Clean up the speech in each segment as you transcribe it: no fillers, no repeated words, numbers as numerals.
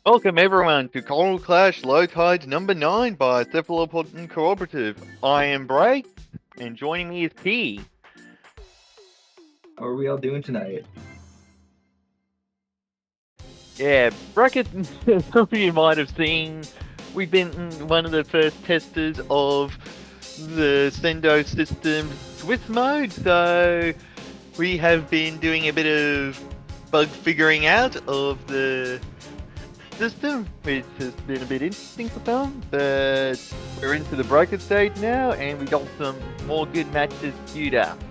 Welcome everyone to Coral Clash Low Tides number 9 by Cephalopod Cooperative. I am Bray, and joining me is P. How are we all doing tonight? Yeah, bracket, some of you might have seen, we've been one of the first testers of the Sendo system Swiss mode, so we have been doing a bit of bug figuring out of the system, which has been a bit interesting for some, but we're into the bracket stage now, and we got some more good matches queued up.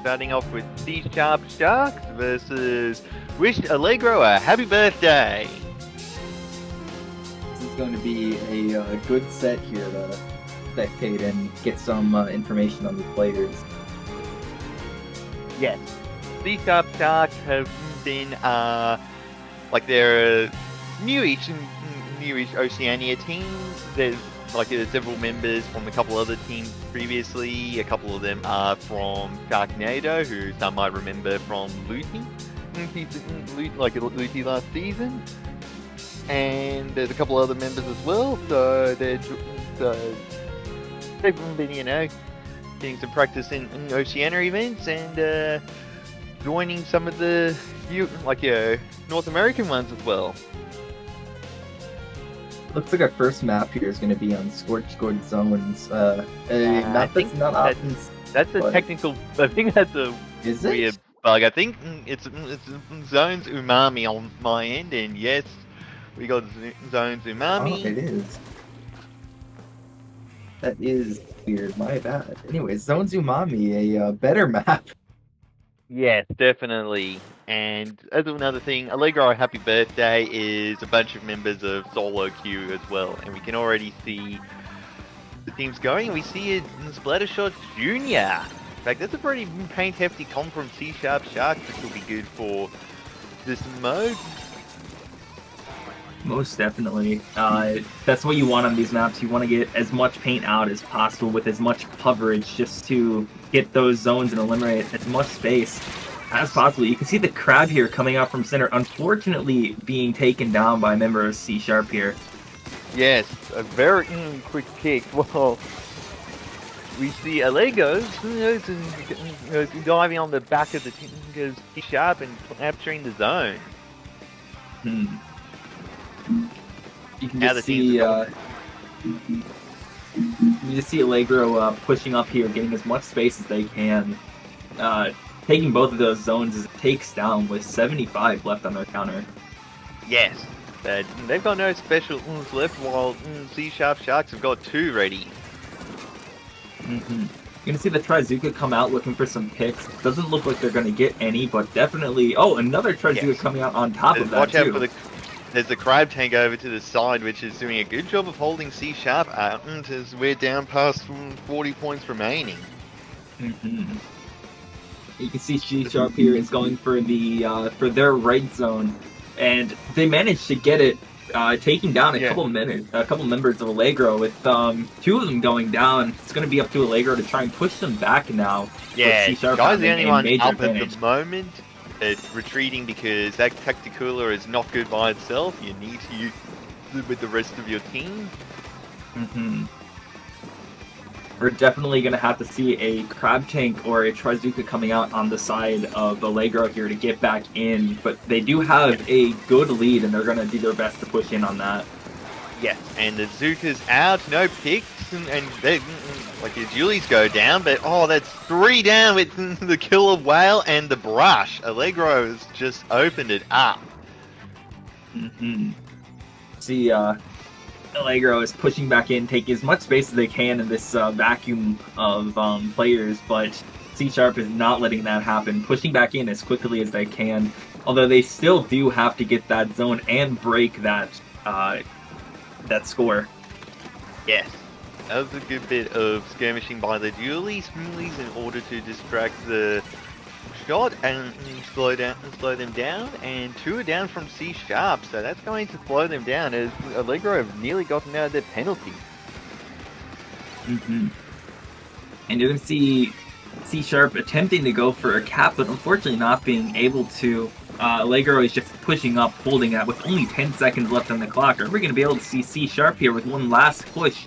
Starting off with C Sharp Sharks versus Wish Allegro a happy birthday. This is going to be a good set here to spectate and get some information on the players. Yes, C Sharp Sharks have been like they're newish Oceania team. There's several members from a couple other teams previously. A couple of them are from Sharknado, who some might remember from Luty, Luty last season. And there's a couple other members as well. So they've been, getting some practice in Oceania events and joining some of the North American ones as well. Looks like our first map here is going to be on Scorched Gourd Zones. Map that's not often. That's a technical. I think that's a weird bug. I think it's Zones Umami on my end, and yes, we got Zones Umami. Oh, it is. That is weird. My bad. Anyway, Zones Umami, a better map. Yes, definitely. And as another thing, Allegro Happy Birthday is a bunch of members of Solo Q as well, and we can already see the teams going. We see it in Splattershot Junior. In fact, that's a pretty paint hefty comp from C Sharp Sharks, which will be good for this mode. Most definitely. That's what you want on these maps. You want to get as much paint out as possible with as much coverage just to get those zones and eliminate as much space as possible. You can see the crowd here coming out from center, unfortunately being taken down by a member of C Sharp here. Yes, a very quick kick. Well, we see Allegro diving on the back of the team, goes C Sharp and capturing the zone. You can just see, you just see Allegro pushing up here, getting as much space as they can, taking both of those zones as it takes down with 75 left on their counter. Yes, but they've got no special left, while C Sharp Sharks have got 2 ready. You're gonna see the Trizuka come out looking for some picks. Doesn't look like they're gonna get any, but definitely. Oh, another Trizuka coming out on top of that. Watch out for the. There's the Crab Tank over to the side, which is doing a good job of holding C Sharp out as we're down past 40 points remaining. You can see C Sharp here is going for the for their right zone, and they managed to get it taking down a couple members of Allegro. With 2 of them going down, it's going to be up to Allegro to try and push them back now. Yeah, Guy's the only one up at the moment. It's retreating because that Tacticula is not good by itself. You need to use it with the rest of your team. We're definitely going to have to see a Crab Tank or a Trizuka coming out on the side of Allegro here to get back in, but they do have a good lead, and they're going to do their best to push in on that. Yes, and the Zuka's out, no picks, and they, like the Julies go down, but that's 3 down with the Killer Whale and the Brush. Allegro's just opened it up. See, Allegro is pushing back in, taking as much space as they can in this vacuum of players, but C Sharp is not letting that happen, pushing back in as quickly as they can, although they still do have to get that zone and break that that score. Yes, that was a good bit of skirmishing by the Julies in order to distract the shot and slow them down, and 2 are down from C Sharp, so that's going to slow them down as Allegro have nearly gotten out of their penalty. And you're going to see C Sharp attempting to go for a cap, but unfortunately not being able to. Allegro is just pushing up, holding that with only 10 seconds left on the clock. Are we going to be able to see C Sharp here with one last push?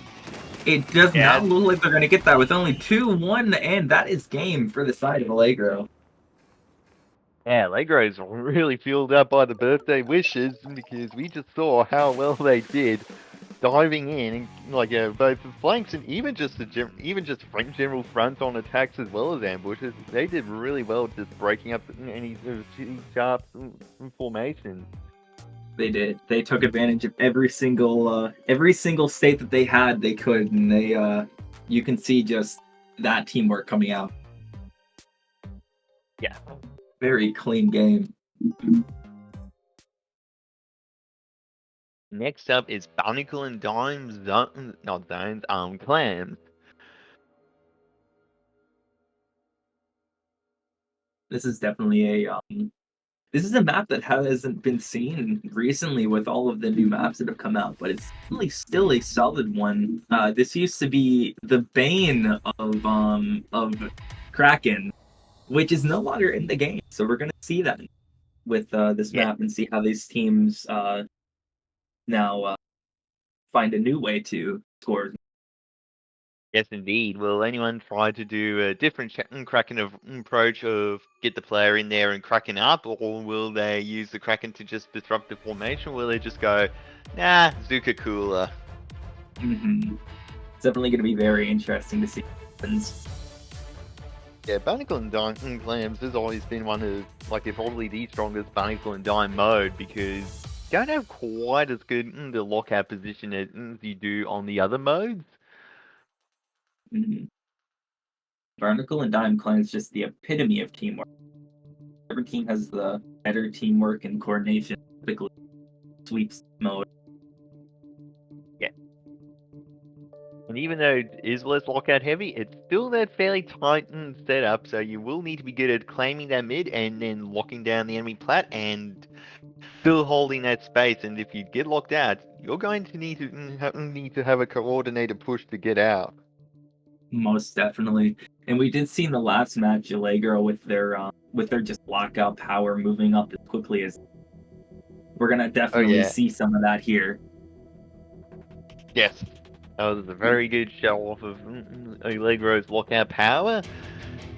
It does not look like they're going to get that with only 2-1, and that is game for the side of Allegro. Yeah, Allegro's really fueled up by the birthday wishes, because we just saw how well they did diving in, like both the flanks and even just general front on attacks as well as ambushes. They did really well just breaking up any sharp formation. They did. They took advantage of every single state that they had. They could, and they you can see just that teamwork coming out. Yeah. Very clean game. Next up is Barnacle and Dime's Clams. This is definitely this is a map that hasn't been seen recently with all of the new maps that have come out, but it's really still a solid one. This used to be the bane of Kraken, which is no longer in the game. So we're gonna see that with this map and see how these teams now find a new way to score. Yes, indeed. Will anyone try to do a different Kraken approach of get the player in there and Kraken up, or will they use the Kraken to just disrupt the formation? Will they just go, nah, Zuka cooler? It's definitely going to be very interesting to see what happens. Yeah, Barnacle and Dime Clams has always been one of, probably the strongest Barnacle and Dime mode, because you don't have quite as good the lockout position as you do on the other modes. Barnacle and Dime Clan is just the epitome of teamwork. Every team has the better teamwork and coordination, typically sweeps mode. Yeah. And even though it is less lockout heavy, it's still that fairly tight setup, so you will need to be good at claiming that mid and then locking down the enemy plat and still holding that space. And if you get locked out, you're going to need to have a coordinated push to get out. Most definitely. And we did see in the last match Allegro with their just lockout power moving up as quickly as we're gonna definitely see some of that here. Yes. That was a very good show off of Allegro's lockout power.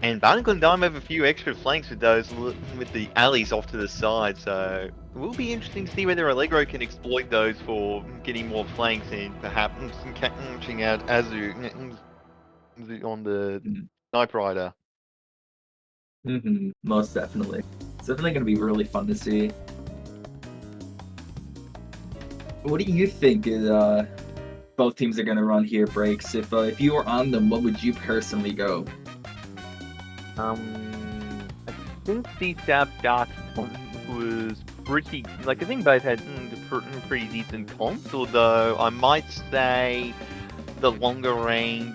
And Barnacle and Dime have a few extra flanks with the alleys off to the side, so it will be interesting to see whether Allegro can exploit those for getting more flanks and perhaps catching out Azu on the Sniper Rider. Most definitely. It's definitely going to be really fun to see. What do you think both teams are going to run here, Breaks? If you were on them, what would you personally go? I think the Sharp Dark was pretty... I think both had pretty decent comps, although I might say the longer range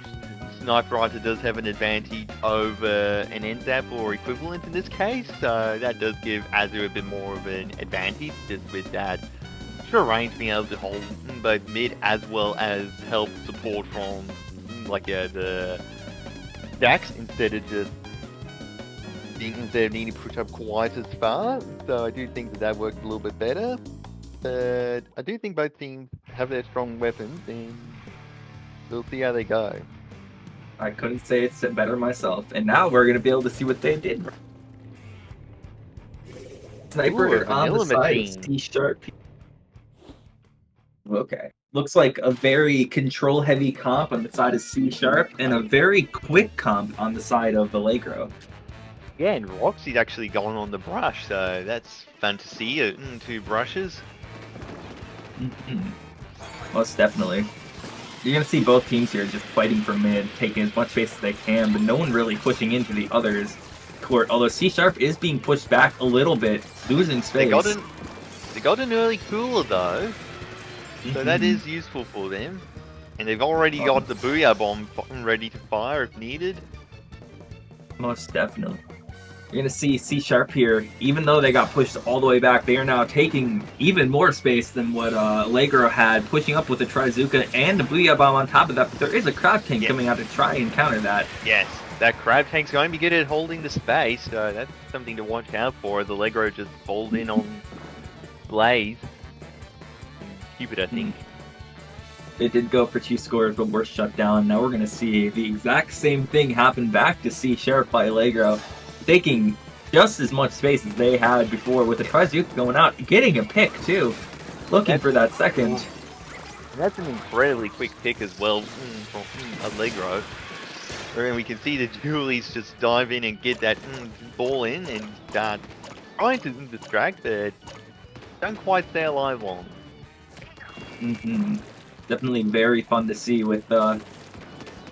Sniper Rider does have an advantage over an NZAP or equivalent in this case, so that does give Azu a bit more of an advantage just with that extra range being able to hold both mid as well as help support from the Dax instead of needing to push up quite as far. So I do think that works a little bit better. But I do think both teams have their strong weapons, and we'll see how they go. I couldn't say it better myself. And now we're going to be able to see what they did. Sniper on the side of C-Sharp. Okay. Looks like a very control-heavy comp on the side of C-Sharp and a very quick comp on the side of Allegro. Yeah, and Roxy's actually gone on the brush, so that's fun to see. 2 brushes. Most definitely. You're going to see both teams here just fighting for mid, taking as much space as they can, but no one really pushing into the other's court. Although C-Sharp is being pushed back a little bit, losing space. They got an early cooler, though, so that is useful for them. And they've already got the Booyah Bomb ready to fire if needed. Most definitely. You're going to see C-Sharp here, even though they got pushed all the way back, they are now taking even more space than what Allegro had, pushing up with a Trizooka and a Booyah Bomb on top of that, but there is a Crab Tank coming out to try and counter that. Yes, that Crab Tank's going to be good at holding the space, so that's something to watch out for. The Allegro just falls in on Blaze. Cupid, I think. They did go for 2 scores, but were shut down. Now we're going to see the exact same thing happen back to C-Sharp by Allegro, taking just as much space as they had before with the Trizooka going out, getting a pick too, looking for that second. That's an incredibly quick pick as well from Allegro. And we can see the Julies just dive in and get that ball in and start trying to distract, but don't quite stay alive long. Definitely very fun to see with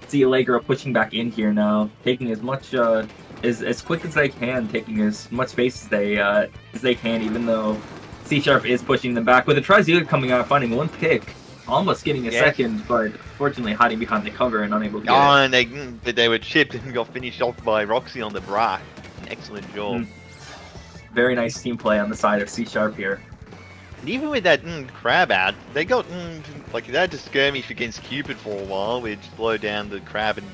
see Allegro pushing back in here now, taking as much as quick as they can, taking as much space as they can, even though C-Sharp is pushing them back. With the Trizooka coming out, finding 1 pick, almost getting a second, but fortunately hiding behind the cover and unable to get it. And they were chipped and got finished off by Roxy on the brush. Excellent job. Very nice team play on the side of C-Sharp here. And even with that crab out, they got they had to skirmish against Cupid for a while, which slowed down the crab, and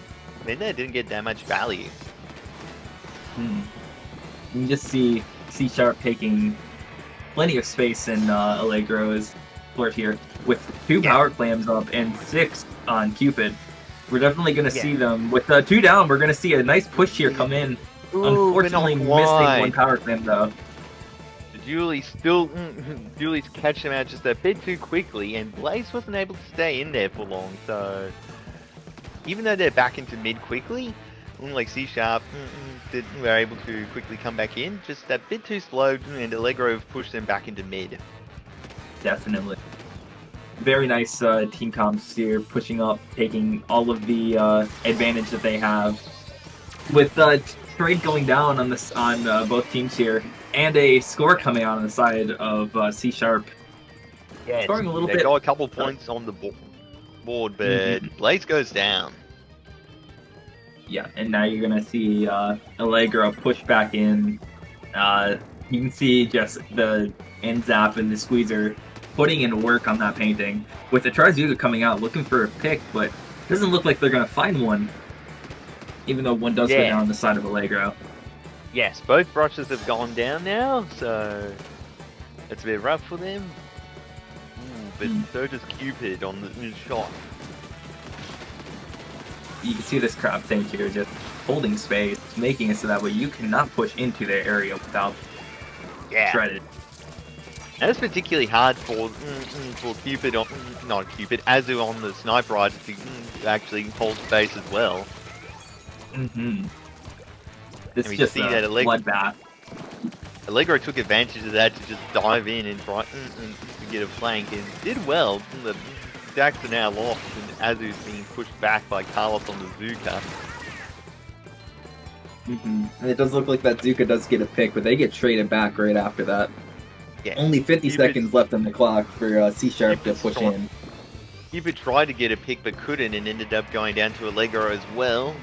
then they didn't get that much value. You can just see C-Sharp taking plenty of space in Allegro's flirt here, with 2 power clams up and 6 on Cupid. We're definitely going to see them with 2 down. We're going to see a nice push here come in. Unfortunately, missing 1 power clam though. Julie's catch them out just a bit too quickly, and Blaze wasn't able to stay in there for long. So even though they're back into mid quickly, like C-Sharp were able to quickly come back in, just a bit too slow, and Allegro pushed them back into mid. Definitely. Very nice team comps here, pushing up, taking all of the advantage that they have. With trade going down on both teams here, and a score coming out on the side of C-Sharp. Yeah, scoring a little they bit. got a couple points on the board, but Blaze goes down. Yeah, and now you're gonna see Allegro push back in. You can see just the N-Zap and the Squeezer putting in work on that painting. With the Trizooka coming out looking for a pick, but doesn't look like they're gonna find one. Even though one does go down on the side of Allegro. Yes, both brushes have gone down now, so it's a bit rough for them. But so does Cupid on the shot. You can see this Crab Tank here just holding space, making it so that way you cannot push into their area without shredded. And it's particularly hard for Cupid, not Cupid, Azu on the Sniper Rider to actually hold space as well. This is just a bloodbath. Allegro took advantage of that to just dive in and try to get a flank, and did well. The Dax are now lost, and Azu's being pushed back by Carlos on the Zuka. And it does look like that Zuka does get a pick, but they get traded back right after that. Yeah. Only 50 seconds left on the clock for C-Sharp to push in. Cupid tried to get a pick but couldn't, and ended up going down to Allegro as well.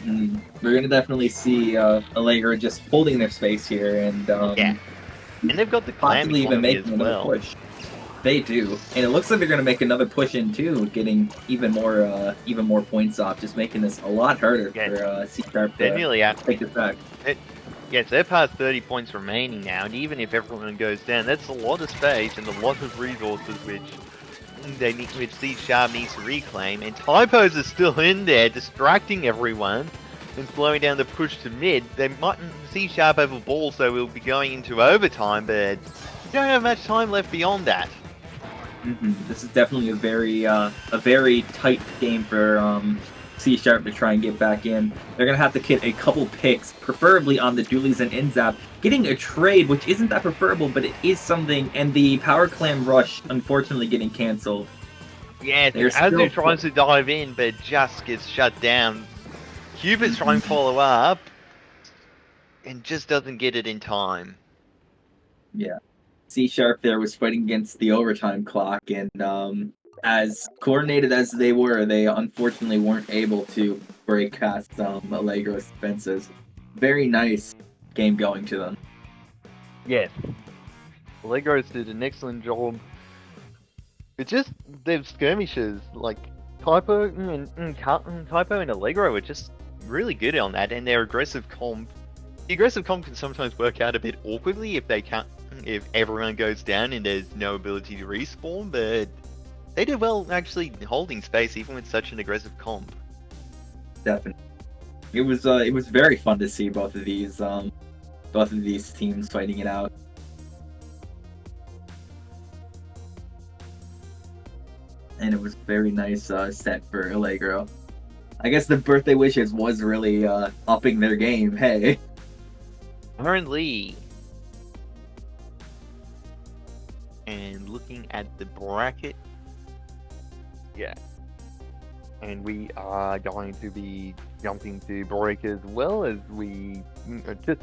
We're going to definitely see Allegro just holding their space here, and And they've got the clam possibly even economy making as another well. push. They do, and it looks like they're going to make another push in too, getting even more points off, just making this a lot harder for C Sharp They're to nearly out. take this back. Yes, they're past 30 points remaining now, and even if everyone goes down, that's a lot of space and a lot of resources which C Sharp needs to reclaim. And Typos are still in there, distracting everyone and slowing down the push to mid. They mightn't C Sharp have a ball, so we'll be going into overtime, but we don't have much time left beyond that. This is definitely a very tight game for C Sharp to try and get back in. They're gonna have to get a couple picks, preferably on the Dualies and Inzap. Getting a trade, which isn't that preferable, but it is something. And the Power Clam Rush, unfortunately, getting canceled. Yeah, Azu tries to dive in, but just gets shut down. Cupid's trying to follow up, and just doesn't get it in time. Yeah. C Sharp there was fighting against the overtime clock, and as coordinated as they were, they unfortunately weren't able to break past Allegro's defenses. Very nice game going to them. Yes. Allegros did an excellent job. It's just their skirmishes, like Typo and Allegro are just really good on that, and their aggressive comp. The aggressive comp can sometimes work out a bit awkwardly if everyone goes down and there's no ability to respawn, but they did well actually holding space even with such an aggressive comp. Definitely. It was very fun to see both of these teams fighting it out. And it was a very nice set for Allegro. I guess the birthday wishes was really upping their game. Hey. Currently, and looking at the bracket, yeah, and we are going to be jumping to break as well as we just.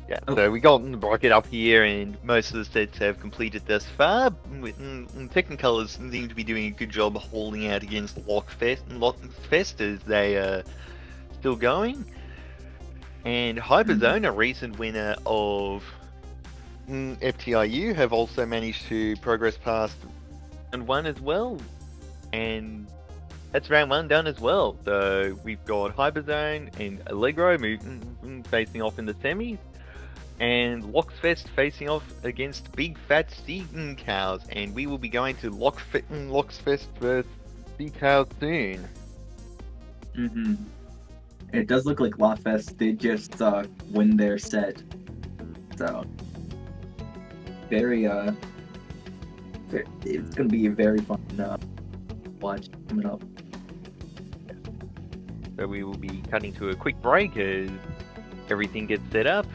Yeah, so we got the bracket up here, and most of the sets have completed thus far. Technicolors seem to be doing a good job holding out against Lockfest as they are still going. And Hyperzone, a recent winner of FTIU, have also managed to progress past round 1 as well. And that's round 1 done as well. So we've got Hyperzone and Allegro facing off in the semis. And Locksfest facing off against Big Fat Seaton Cows, and we will be going to Locksfest versus Sea Cows soon. It does look like Lockfest did just win their set, so it's gonna be a very fun watch coming up. So we will be cutting to a quick break as everything gets set up.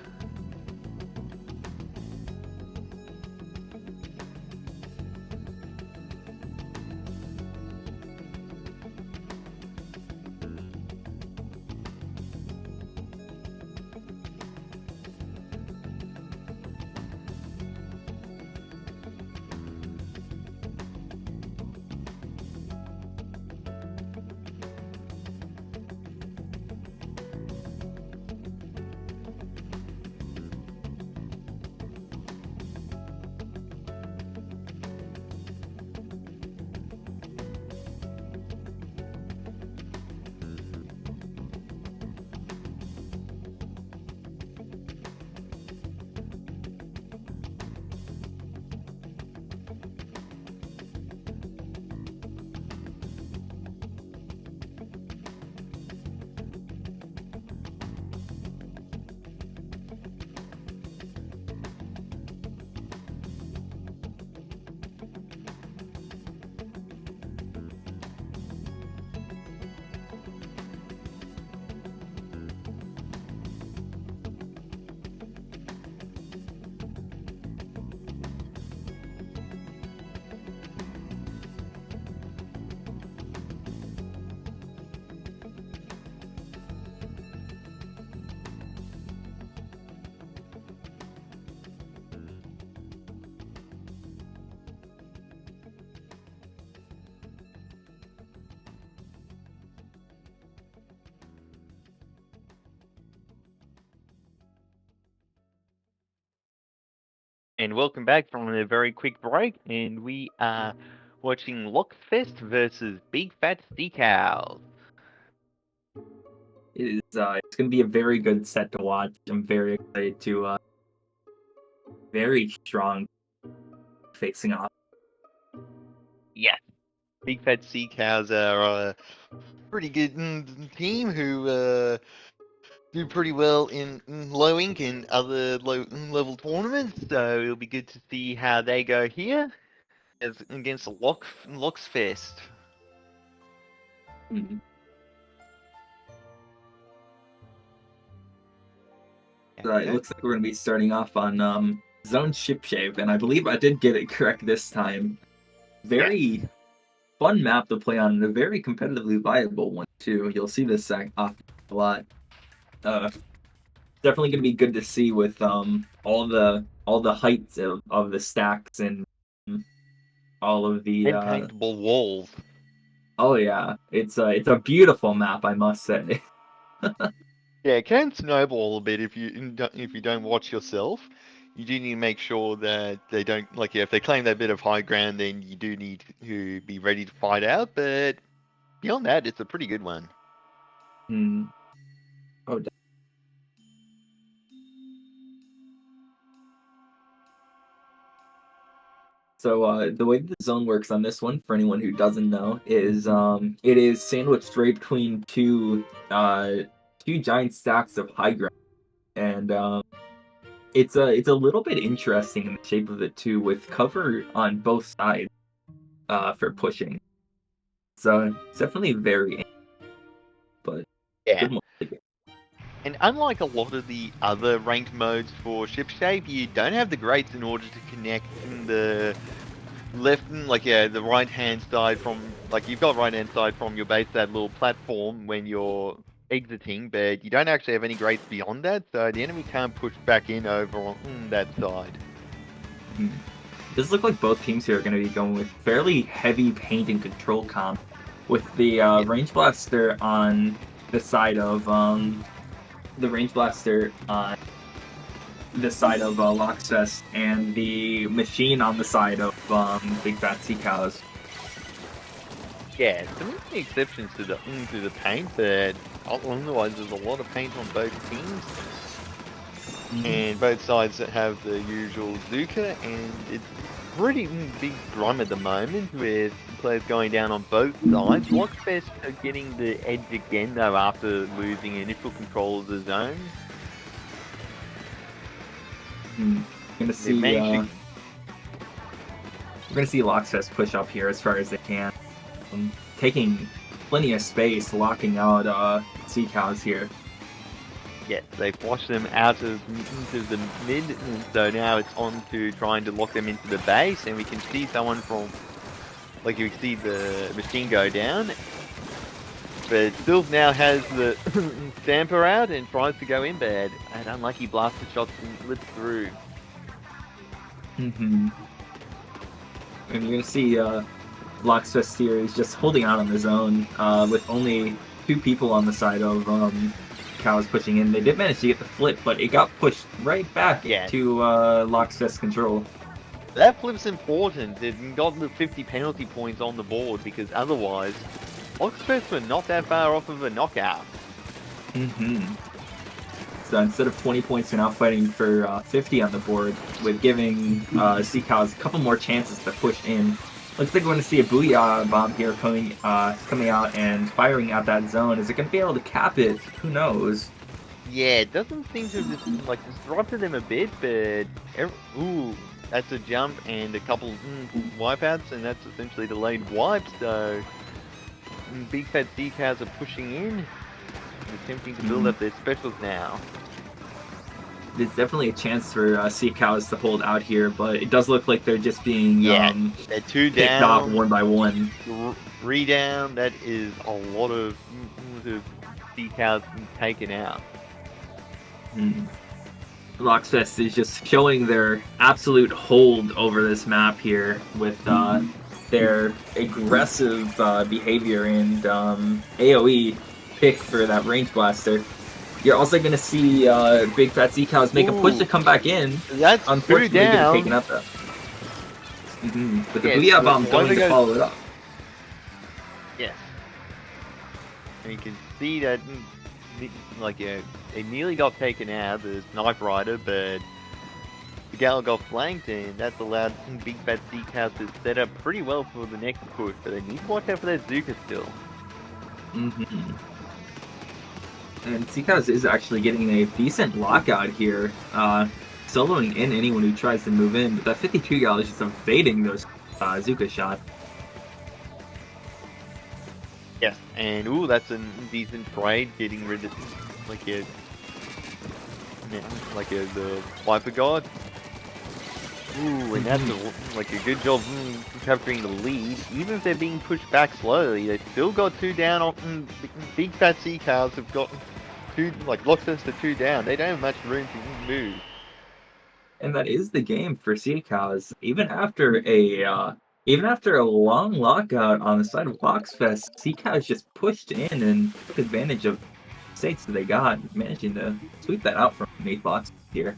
and welcome back from a very quick break, and we are watching Lockfest versus Big Fat Sea Cows. It's going to be a very good set to watch. I'm very excited to very strong facing off. Yes, Big Fat Sea Cows are a pretty good team who do pretty well in low ink and other low level tournaments, so it'll be good to see how they go here as against Locksfest. Mm-hmm. It looks like we're going to be starting off on Zone Shipshape, and I believe I did get it correct this time. Very fun map to play on, and a very competitively viable one too. You'll see this off a lot. Definitely going to be good to see with all the heights of the stacks and all of the paintable walls. Oh yeah, it's a beautiful map, I must say. Yeah, it can snowball a bit if you don't watch yourself. You do need to make sure that they don't if they claim that bit of high ground, then you do need to be ready to fight out. But beyond that, it's a pretty good one. Oh. So the way the zone works on this one, for anyone who doesn't know, is it is sandwiched right between two giant stacks of high ground, and it's a little bit interesting in the shape of it too, with cover on both sides for pushing. So it's definitely very, but yeah. And unlike a lot of the other ranked modes for Shipshape, you don't have the grates in order to connect in the left, the right-hand side from, you've got right-hand side from your base, that little platform when you're exiting, but you don't actually have any grates beyond that, so the enemy can't push back in over on that side. Does look like both teams here are going to be going with fairly heavy paint and control comp, with the Range Blaster on the side of Lockfest, and the Machine on the side of Big Fat Sea Cows. Yeah, some exceptions to the paint, but otherwise there's a lot of paint on both teams. And both sides have the usual Zuka, and it's pretty big drum at the moment with players going down on both sides. Lockfest are getting the edge again though after losing initial control of the zone. We're gonna see Lockfest push up here as far as they can, taking plenty of space, locking out Sea Cows here. Yes, they've washed them out into the mid, and so now it's on to trying to lock them into the base, and we can see someone from, you see the Machine go down, but Stills now has the Stamper out and tries to go in bed, and unlucky blaster shots slips through. And you're gonna see Lockfest here is just holding out on the zone with only 2 people on the side of Cows pushing in. They did manage to get the flip, but it got pushed right back to Lockfest control. That flip's important. It got the 50 penalty points on the board, because otherwise, Lockfest were not that far off of a knockout. So instead of 20 points, they're now fighting for 50 on the board, with giving Sea Cows a couple more chances to push in. Looks like we're going to see a Booyah Bomb here coming out and firing out that zone. Is it going to be able to cap it? Who knows? Yeah, it doesn't seem to have disrupted them a bit, but... Ooh, that's a jump and a couple wipeouts, and that's essentially delayed wipes, so... Big Fat Sea Cows are pushing in, attempting to build up their specials now. There's definitely a chance for Sea Cows to hold out here, but it does look like they're just being they're 2 picked down, off one by one. 3 down, that is a lot of Sea Cows taken out. Lockfest is just showing their absolute hold over this map here with their aggressive behavior and AoE pick for that Range Blaster. You're also going to see Big Fat Sea Cows make a push to come back in. That's Unfortunately, two getting down. taken up though. But the Yes, Booyah Bomb going to follow it up. Yes. And you can see that, like, it nearly got taken out, the Knife Rider, but the Gal got flanked, and that's allowed Big Fat Sea Cows to set up pretty well for the next push, but they need to watch out for that Zuka still. And Sea Cows is actually getting a decent lockout here, soloing in anyone who tries to move in, but that 52 gal is just evading those Zuka shots. Yes, and ooh, that's a decent trade, getting rid of the Viper God. Ooh, and that's a good job capturing the lead. Even if they're being pushed back slowly, they've still got two down. On Big Fat Sea Cows have got two, locked us to two down. They don't have much room to move. And that is the game for Sea Cows. Even after a long lockout on the side of Loxfest, Sea Cows just pushed in and took advantage of states that they got, managing to sweep that out from Nate Box here.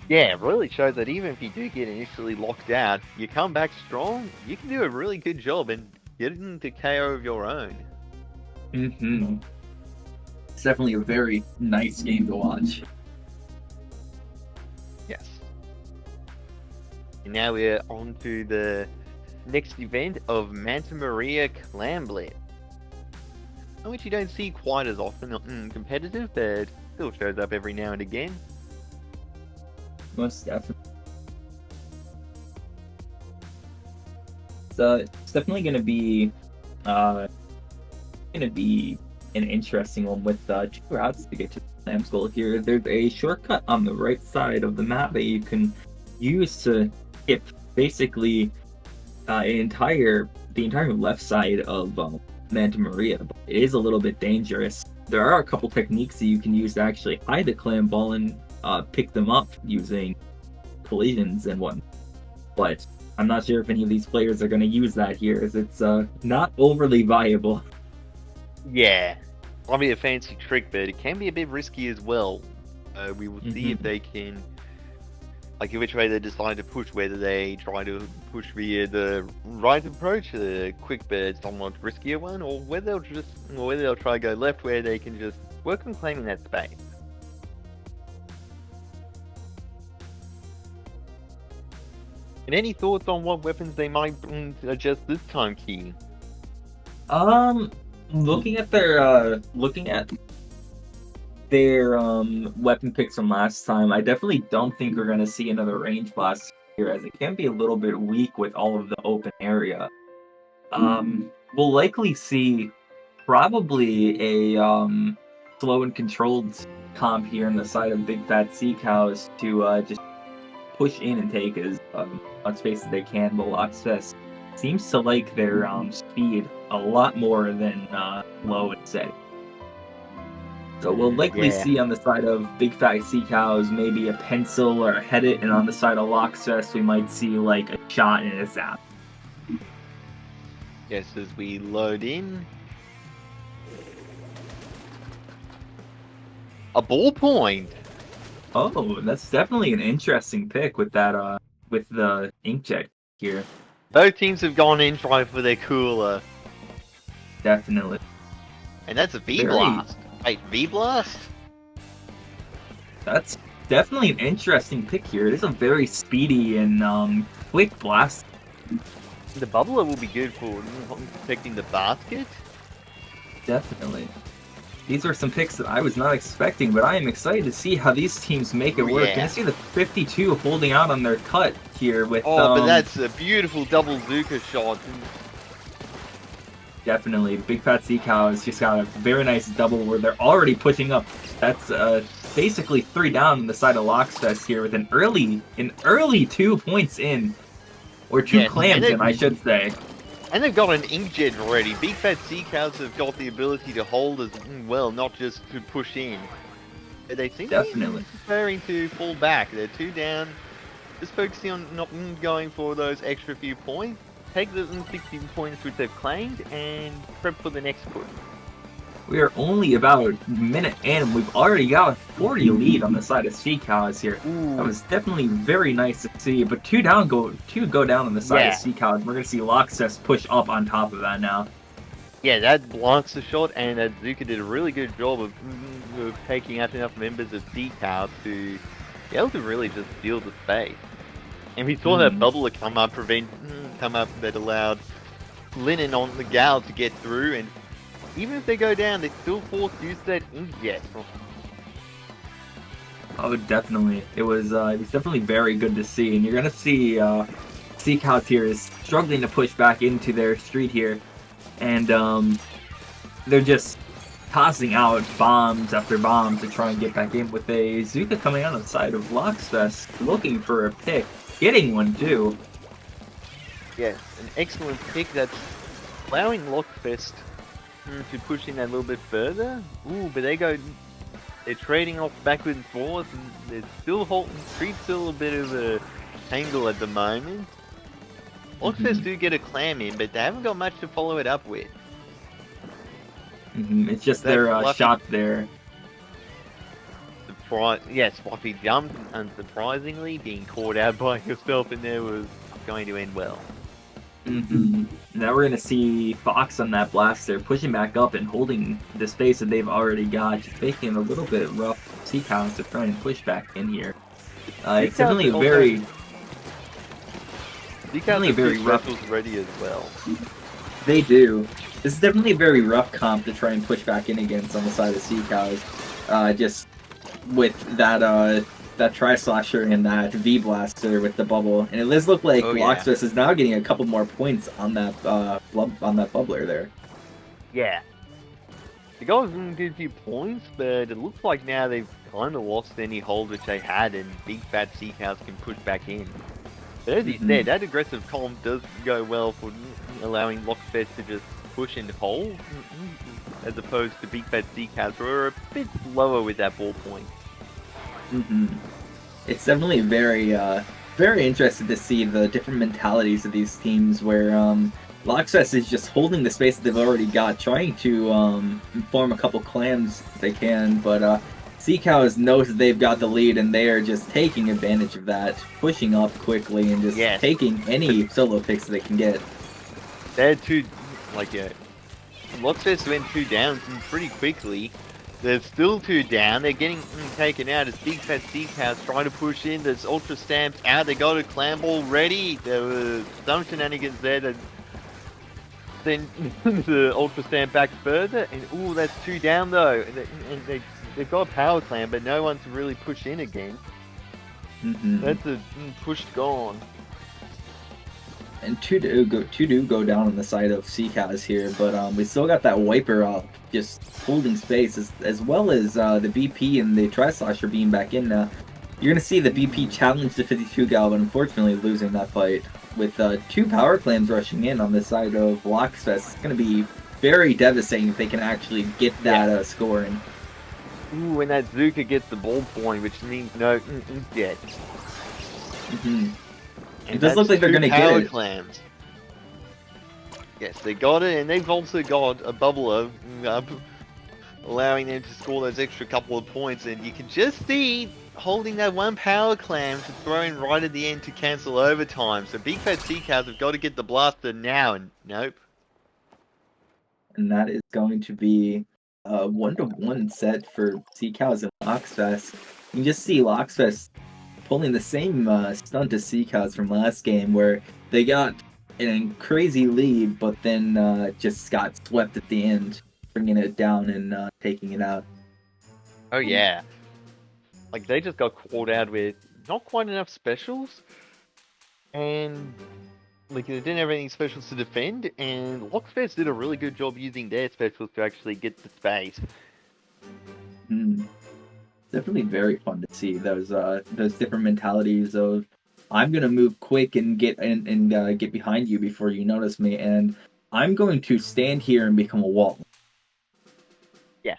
Yeah, it really shows that even if you do get initially locked out, you come back strong, you can do a really good job and get into KO of your own. It's definitely a very nice game to watch. Yes. And now we're on to the next event of Manta Maria Clan Blitz, which you don't see quite as often competitive, but still shows up every now and again. Most definitely. So it's definitely going to be an interesting one with two routes to get to Slam's goal here. There's a shortcut on the right side of the map that you can use to skip basically the entire left side of Manta Maria. But it is a little bit dangerous. There are a couple techniques that you can use to actually hide the clam ball and pick them up using collisions and whatnot. But I'm not sure if any of these players are going to use that here, as it's not overly viable. Yeah, might be a fancy trick, but it can be a bit risky as well. We will see if they can, which way they decide to push, whether they try to push via the right approach, the quick but somewhat riskier one, or whether they'll try to go left, where they can just work on claiming that space. And any thoughts on what weapons they might adjust this time, Key? Looking at their weapon picks from last time, I definitely don't think we're gonna see another range blast here, as it can be a little bit weak with all of the open area. We'll likely see probably a slow and controlled comp here on the side of Big Fat Sea Cows to just push in and take as much space as they can. But Loxfest seems to like their speed a lot more than Low and Steady. So we'll likely see on the side of Big Fat Sea Cows maybe a pencil or a head it, and on the side of Loxfest we might see like a shot and a zap. Yes, as we load in. A ballpoint! Oh, that's definitely an interesting pick with that with the inkjet here. Both teams have gone in trying for their cooler. Definitely. And that's a V-Blast. Wait, V-Blast? That's definitely an interesting pick here. It is a very speedy and quick blast. The bubbler will be good for protecting the basket. Definitely. These are some picks that I was not expecting, but I am excited to see how these teams make it work. Yeah. And I see the 52 holding out on their cut here with... but that's a beautiful double Zuka shot. Definitely. Big Fat Sea Cow has just got a very nice double where they're already pushing up. That's basically 3 down on the side of Loxfest here with an early 2 points in. Or 2 clams in, I should say. And they've got an inkjet already. Big Fat Sea Cows have got the ability to hold as well, not just to push in. They seem to be preparing to fall back. They're 2 down, just focusing on not going for those extra few points. Take the 16 points which they've claimed and prep for the next push. We are only about a minute in. We've already got a 40 lead on the side of Sea Cows here. Ooh. That was definitely very nice to see. But two go down on the side of Sea Cows. We're gonna see Loxfest push up on top of that now. Yeah, that blocks the shot, and Zuka did a really good job of taking out enough members of Sea Cows to be able to really just steal the space. And we saw that bubbler come up that allowed Linen on the gal to get through, and even if they go down, they still force use that inkjet. Oh, definitely. It was definitely very good to see, and you're gonna see Sea Cows here is struggling to push back into their street here, and they're just tossing out bombs after bombs to try and get back in, with a Zuka coming out on the side of Loxfest looking for a pick, getting one too. Yes, an excellent pick that's allowing Lockfest to push in that little bit further. Ooh, but they're trading off backwards and forwards, and they're still holding, Street's still a bit of a tangle at the moment. Lockfest do get a clam in, but they haven't got much to follow it up with. It's just their shot there. Yes, Fluffy jumped, unsurprisingly. Being caught out by yourself in there was going to end well. Now we're going to see Fox on that blaster pushing back up and holding the space that they've already got, just making it a little bit rough Sea Cows to try and push back in here. It's definitely very rough. Ready as well. They do. This is definitely a very rough comp to try and push back in against on the side of Sea Cows. Just with that Tri-Slasher and that V-Blaster with the bubble. And it does look like Loxfest is now getting a couple more points on that bubbler there. Yeah. The guys didn't get a few points, but it looks like now they've kind of lost any hold which they had, and Big Fat Sea Cows can push back in. But as you said, that aggressive comp does go well for allowing Lockfest to just push and hold, as opposed to Big Fat Sea Cows, who are a bit slower with that ball point. It's definitely very interesting to see the different mentalities of these teams, where Loxfest is just holding the space that they've already got, trying to form a couple clans if they can, but Sea Cows knows that they've got the lead, and they are just taking advantage of that, pushing up quickly and just taking any solo picks that they can get. They're Loxfest went 2 down pretty quickly. They're still 2 down. They're getting taken out as Big Fat Sea Cows trying to push in. There's Ultra Stamps out. They got a clam ball ready. There were some shenanigans there that sent the Ultra Stamp back further. And ooh, that's 2 down though. And they've got a power clam, but no one to really push in again. That's a push gone. And two do go down on the side of Sea Cows here, but we still got that Wiper up, just holding space, as well as the BP and the Tri-Slasher being back in now. You're going to see the BP challenge the 52 gal, but unfortunately losing that fight. With 2 power clams rushing in on the side of Loxfest, it's going to be very devastating if they can actually get that scoring. Ooh, and that Zuka gets the ball point, which means no yet. It does look like they're going to get it. Clams. Yes, they got it, and they've also got a bubbler allowing them to score those extra couple of points, and you can just see holding that 1 power clam to throw in right at the end to cancel overtime. So Big Fat Sea Cows have got to get the blaster now, and nope. And that is going to be a 1-1 set for Sea Cows and Loxfest. You can just see Loxfest pulling the same stunt as Sea Cows from last game, where they got a crazy lead, but then just got swept at the end, bringing it down and taking it out. Oh yeah. Like, they just got caught out with not quite enough specials, and like they didn't have any specials to defend, and Loxfest did a really good job using their specials to actually get the space. Definitely very fun to see those different mentalities of, I'm gonna move quick and get get behind you before you notice me, and I'm going to stand here and become a wall. Yeah.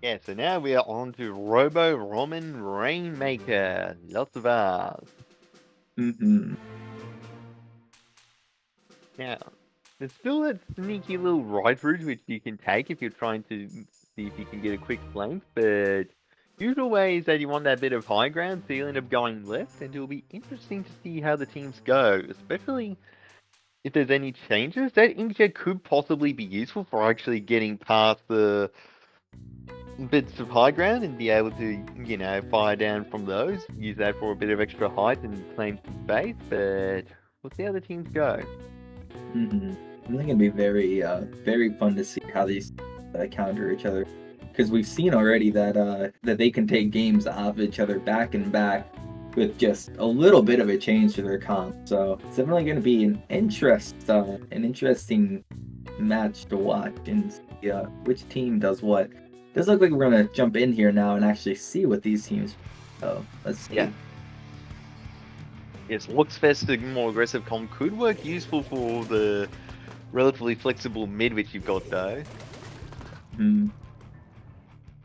Yeah, so now we are on to Robo Ramen Rainmaker. Lots of R's. Now, there's still that sneaky little right route which you can take if you're trying to see if you can get a quick flank, but usual way is that you want that bit of high ground, so you'll end up going left, and it'll be interesting to see how the teams go, especially if there's any changes. That inkjet could possibly be useful for actually getting past the bits of high ground and be able to, fire down from those, use that for a bit of extra height and claim some space, but we'll see how the teams go. Mm-hmm. I think it'd be very fun to see how these counter each other, because we've seen already that they can take games off each other back and back with just a little bit of a change to their comp. So it's definitely going to be an interesting match to watch and see which team does what. It does look like we're going to jump in here now and actually see what these teams. So let's see. Yeah. Yes, Luxfest, the more aggressive comp could work useful for the relatively flexible mid which you've got though.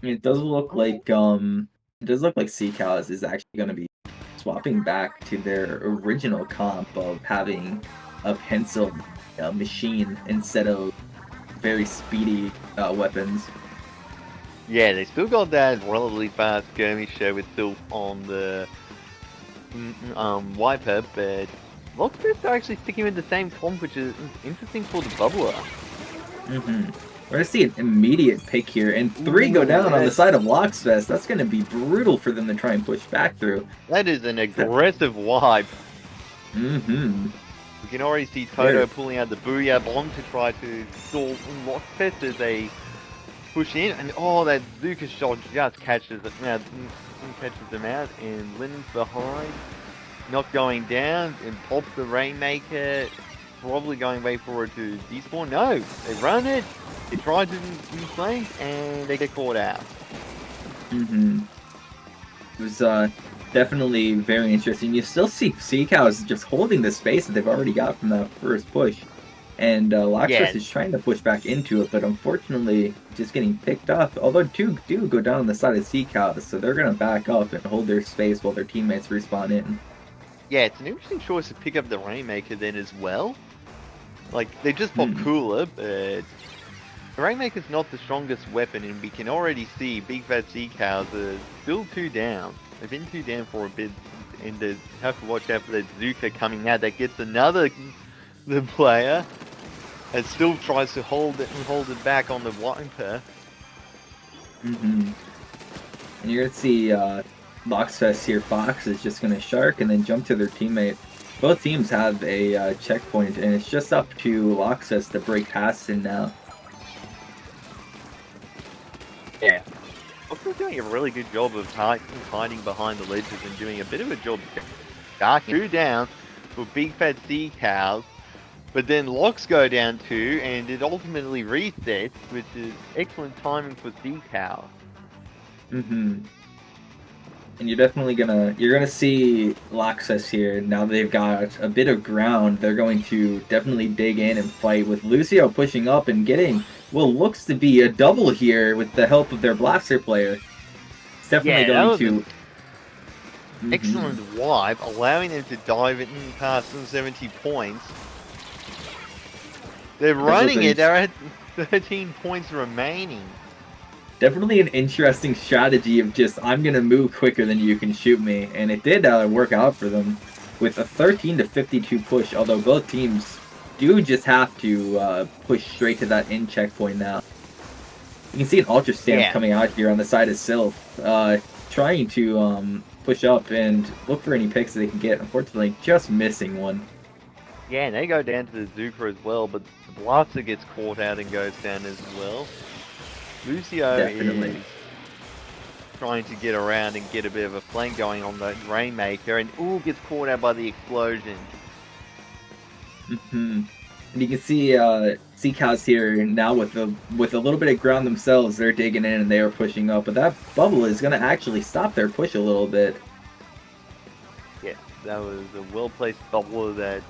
It does look like CCals is actually going to be swapping back to their original comp of having a pencil machine instead of very speedy weapons. Yeah, they still got that relatively fast skirmisher with Sylph on the Wiper, but Luxfest are actually sticking with the same comp, which is interesting for the Bubbler. We're going to see an immediate pick here, and 3 go down on the side of Luxfest. That's going to be brutal for them to try and push back through. That is an aggressive wipe. You can already see Toto pulling out the Booyah Bomb to try to stall Luxfest as they push in, and that Zuka shot just catches them out, and Linden's behind, not going down, and pops the Rainmaker, probably going way forward to despawn. No, they run it, they try to flank, and they get caught out. It was definitely very interesting. You still see CCals just holding the space that they've already got from that first push. And Luxfest is trying to push back into it, but unfortunately just getting picked off. Although 2 do go down on the side of CCals, so they're going to back up and hold their space while their teammates respawn in. Yeah, it's an interesting choice to pick up the Rainmaker then as well. Like, they just pop cooler, but the Rainmaker's not the strongest weapon, and we can already see Big Fat CCals are still 2 down. They've been 2 down for a bit, and they have to watch out for that Zuka coming out that gets another the player. It still tries to hold it back on the Wiper. And you're going to see Luxfest here. Fox is just going to shark and then jump to their teammate. Both teams have a checkpoint, and it's just up to Luxfest to break past it now. Yeah. Also doing a really good job of hiding behind the ledges and doing a bit of a job darking 2 down for Big Fat CCals. But then locks go down 2, and it ultimately resets, which is excellent timing for CCals. And you're definitely gonna see Luxfest here. Now they've got a bit of ground. They're going to definitely dig in and fight with Lucio pushing up and getting what looks to be a double here with the help of their blaster player. It's definitely going to. Excellent wipe, allowing them to dive it in past some 70 points. They're running it, they're at 13 points remaining. Definitely an interesting strategy of just, I'm going to move quicker than you can shoot me. And it did work out for them with a 13-52 push, although both teams do just have to push straight to that end checkpoint now. You can see an Ultra Stamp coming out here on the side of Sylph, trying to push up and look for any picks that they can get. Unfortunately, just missing one. Yeah, and they go down to the Zuka as well, but the Blaster gets caught out and goes down as well. Lucio is trying to get around and get a bit of a flank going on the Rainmaker, and gets caught out by the explosion. And you can see CCals here now with a little bit of ground themselves. They're digging in and they are pushing up, but that bubble is going to actually stop their push a little bit. Yeah, that was a well-placed bubble that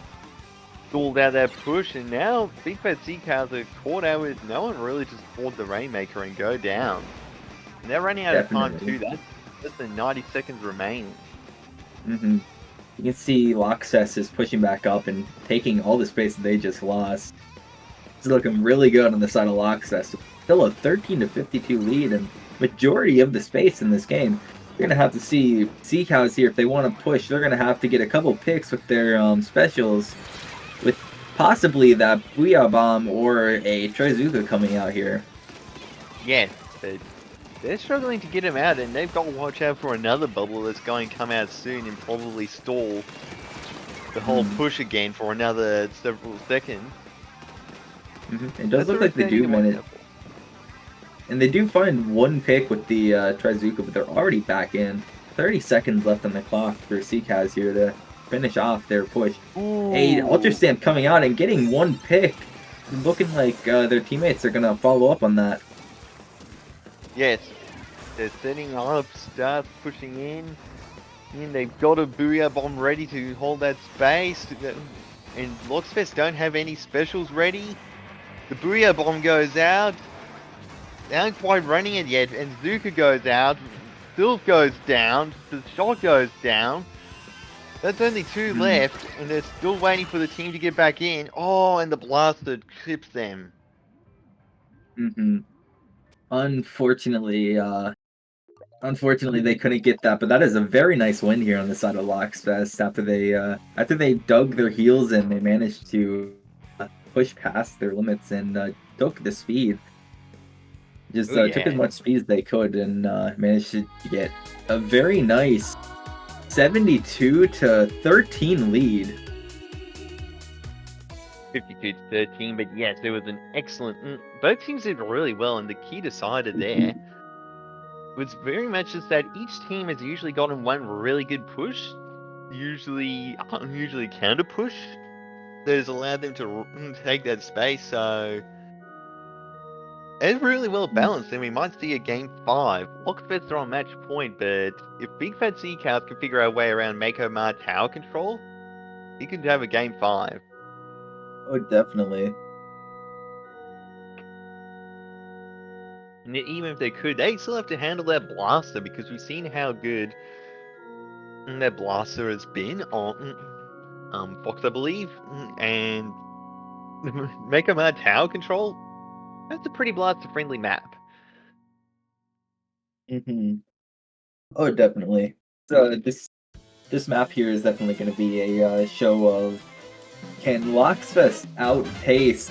stalled out that push, and now Big Fat CCals are caught out with no one really just board the Rainmaker and go down. And they're running out of time too. That's less than 90 seconds remaining. You can see Loxus is pushing back up and taking all the space that they just lost. It's looking really good on the side of Loxus. Still a 13 to 52 lead, and majority of the space in this game. You're gonna have to see Sea Cows here if they want to push. They're gonna have to get a couple picks with their specials, with possibly that Booyah Bomb or a Trizuka coming out here. Yes, but they're struggling to get him out, and they've got to watch out for another bubble that's going to come out soon and probably stall the whole push again for another several seconds. It does look like they do manage. And they do find one pick with the Trizuka, but they're already back in. 30 seconds left on the clock for Sea Cows here to finish off their push. Ooh. A Ultra Stamp coming out and getting one pick. Looking like their teammates are going to follow up on that. Yes, they're setting up, start pushing in, and they've got a Booyah Bomb ready to hold that space. And Loxfest don't have any specials ready. The Booyah Bomb goes out. They aren't quite running it yet, and Zuka goes out. Sylph goes down. The shot goes down. That's only two left, and they're still waiting for the team to get back in. Oh, and the blaster clips them. Unfortunately, they couldn't get that, but that is a very nice win here on the side of Loxfest after they dug their heels in. They managed to push past their limits and took the speed. Just took as much speed as they could and managed to get a very nice 72 to 13 lead. 52 to 13, but yes, it was an excellent. Both teams did really well, and the key decider there was very much just that each team has usually gotten one really good push, usually counter push, that has allowed them to take that space. So it's really well balanced, and we might see a game 5. Loxfest are on match point, but if Big Fat Sea Cows can figure out a way around Mako Ma tower control, he could have a game 5. Oh, definitely. And even if they could, they still have to handle that blaster, because we've seen how good that blaster has been on Fox, I believe, and Mako Ma tower control. That's a pretty blaster-friendly map. Oh, definitely. So this map here is definitely going to be a show of can Loxfest outpace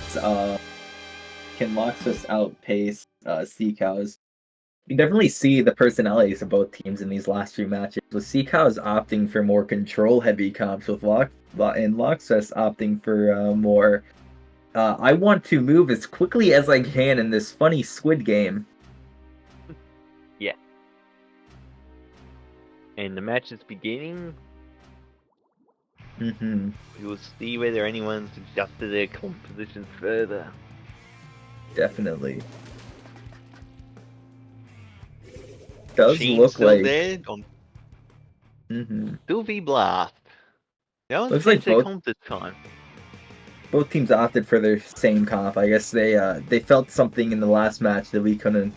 Sea Cows. You can definitely see the personalities of both teams in these last 3 matches, with Sea Cows opting for more control-heavy comps, with Loxfest opting for more I want to move as quickly as I can in this funny squid game. Yeah. And the match is beginning. We will see whether anyone's adjusted their composition further. Definitely. Does Sheen look still like there on still V Blast. No one looks changed like their both comp this time. both teams opted for their same comp. I guess they felt something in the last match that we couldn't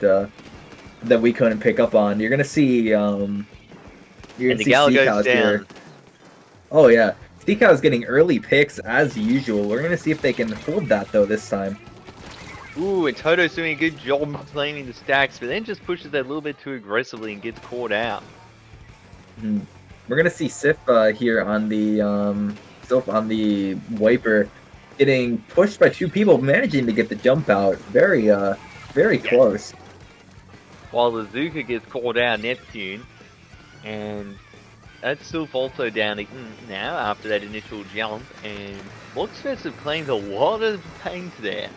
pick up on. You're gonna see Sea Cows here. Oh yeah, Sea Cows getting early picks as usual. We're gonna see if they can hold that though this time. Ooh, and Toto's doing a good job claiming the stacks, but then just pushes that a little bit too aggressively and gets caught out. We're gonna see Sif here on the wiper, getting pushed by 2 people, managing to get the jump out. Very close. While the Zuka gets caught out, Neptune, and that's still also down now after that initial jump, and Loxfest have claimed a lot of paint there.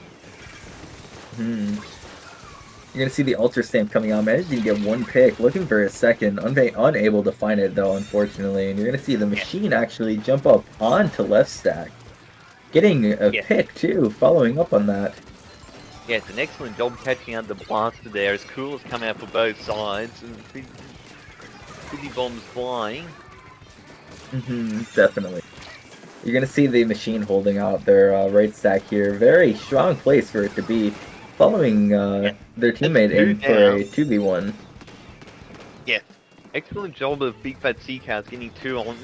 You're gonna see the Ultra Stamp coming out, managing to get 1 pick, looking for a second, unable to find it though, unfortunately. And you're gonna see the machine actually jump up onto left stack, getting a pick too, following up on that. Yeah, it's an excellent job catching out the blaster there, as Cool has come out for both sides, and Fizzy Bombs flying. Definitely. You're gonna see the machine holding out their right stack here. Very strong place for it to be, following their teammate in for a 2v1. Yes, excellent job of Big Fat Sea Cows getting 2 on.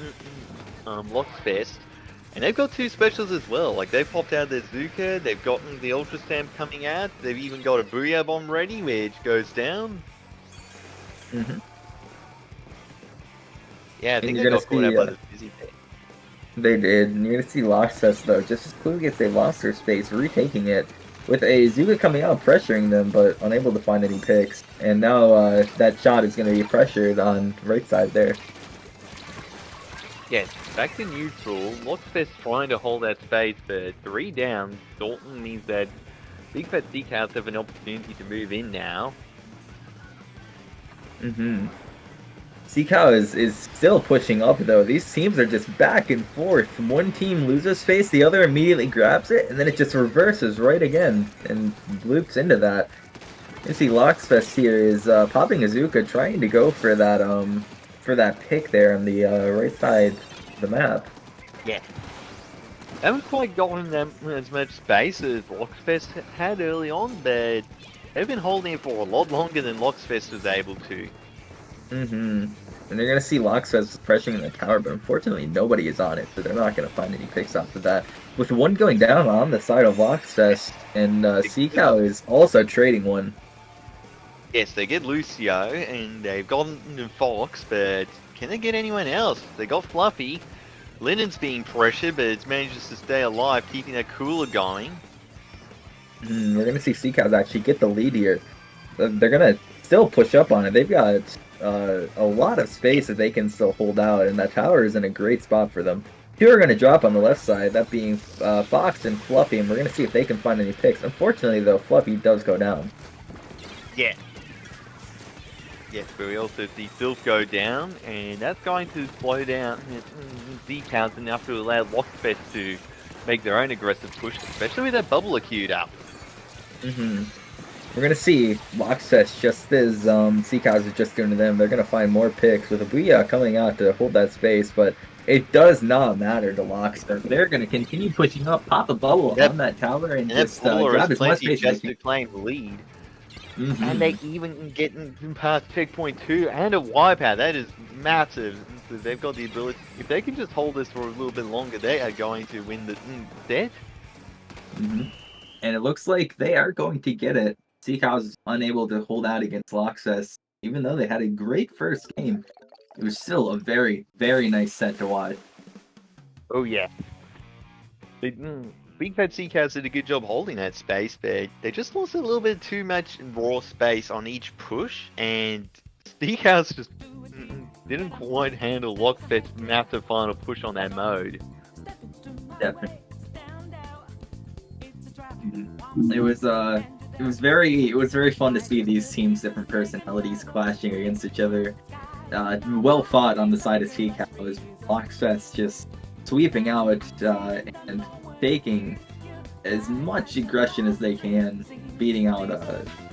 Lockfest. And they've got 2 specials as well. Like, they've popped out their Zuka, they've gotten the Ultra Stamp coming out, they've even got a Booyah Bomb ready, which goes down. Mm-hmm. Yeah, I think you're they gonna got caught see, out by the Fizzy Pet. They did. And you're gonna see Lockfest though, just as quickly as they lost their space, retaking it with a Zuga coming out pressuring them, but unable to find any picks. And now that shot is gonna be pressured on right side there. Yes, back to neutral. Lockfest trying to hold that space, but 3 down. Dalton means that Big Fat Seacows have an opportunity to move in now. Mm-hmm. Seacow is still pushing up though. These teams are just back and forth. One team loses space, the other immediately grabs it, and then it just reverses right again and loops into that. You see Lockfest here is popping Azuka, trying to go for that pick there on the right side of the map. Yeah. They haven't quite gotten them as much space as Lockfest had early on, but they've been holding it for a lot longer than Lockfest was able to. Mm-hmm. And they're gonna see Lockfest pressuring the tower, but unfortunately nobody is on it, so they're not gonna find any picks off of that. With one going down on the side of Lockfest, and Seacow is also trading one. Yes, they get Lucio, and they've gotten Fox, but can they get anyone else? They got Fluffy. Lennon's being pressured, but it's manages to stay alive, keeping that cooler going. We're gonna see Seacows actually get the lead here. They're gonna still push up on it. They've got a lot of space that they can still hold out, and that tower is in a great spot for them. 2 are going to drop on the left side, that being Fox and Fluffy, and we're going to see if they can find any picks. Unfortunately, though, Fluffy does go down. Yeah. Yes, but we also see Sylph go down, and that's going to slow down Z-Counts enough to allow Lockfest to make their own aggressive push, especially with that bubbler queued up. Mm-hmm. We're going to see Lockfest, just as Seacows is just doing to them. They're going to find more picks with Abuya coming out to hold that space, but it does not matter to Lockfest. They're going to continue pushing up, pop a bubble on that tower, and just grab as much space as they can. To claim the lead. Mm-hmm. And they even get past checkpoint 2 and a wipeout. That is massive. So they've got the ability. If they can just hold this for a little bit longer, they are going to win the set. Mm-hmm. And it looks like they are going to get it. Seacows is unable to hold out against Lockfest, even though they had a great first game. It was still a very, very nice set to watch. Oh yeah. Big Fat Seacows did a good job holding that space, but they just lost a little bit too much raw space on each push, and Seacows just didn't quite handle Lockfest's massive final push on that mode. Definitely. It was very fun to see these teams' different personalities clashing against each other. Well fought on the side of Seacows. Lockfest just sweeping out and taking as much aggression as they can, beating out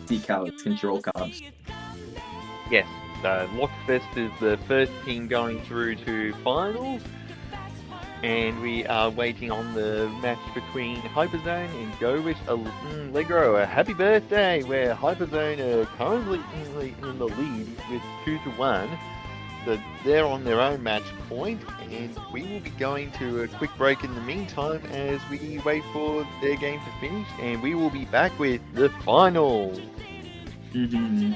Seacows control comps. Yes, Lockfest is the first team going through to finals, and we are waiting on the match between Hyperzone and GoWish. Legro, a happy birthday, where Hyperzone are currently in the lead with 2-1. So they're on their own match point, and we will be going to a quick break in the meantime as we wait for their game to finish, and we will be back with the finals. Mm-hmm.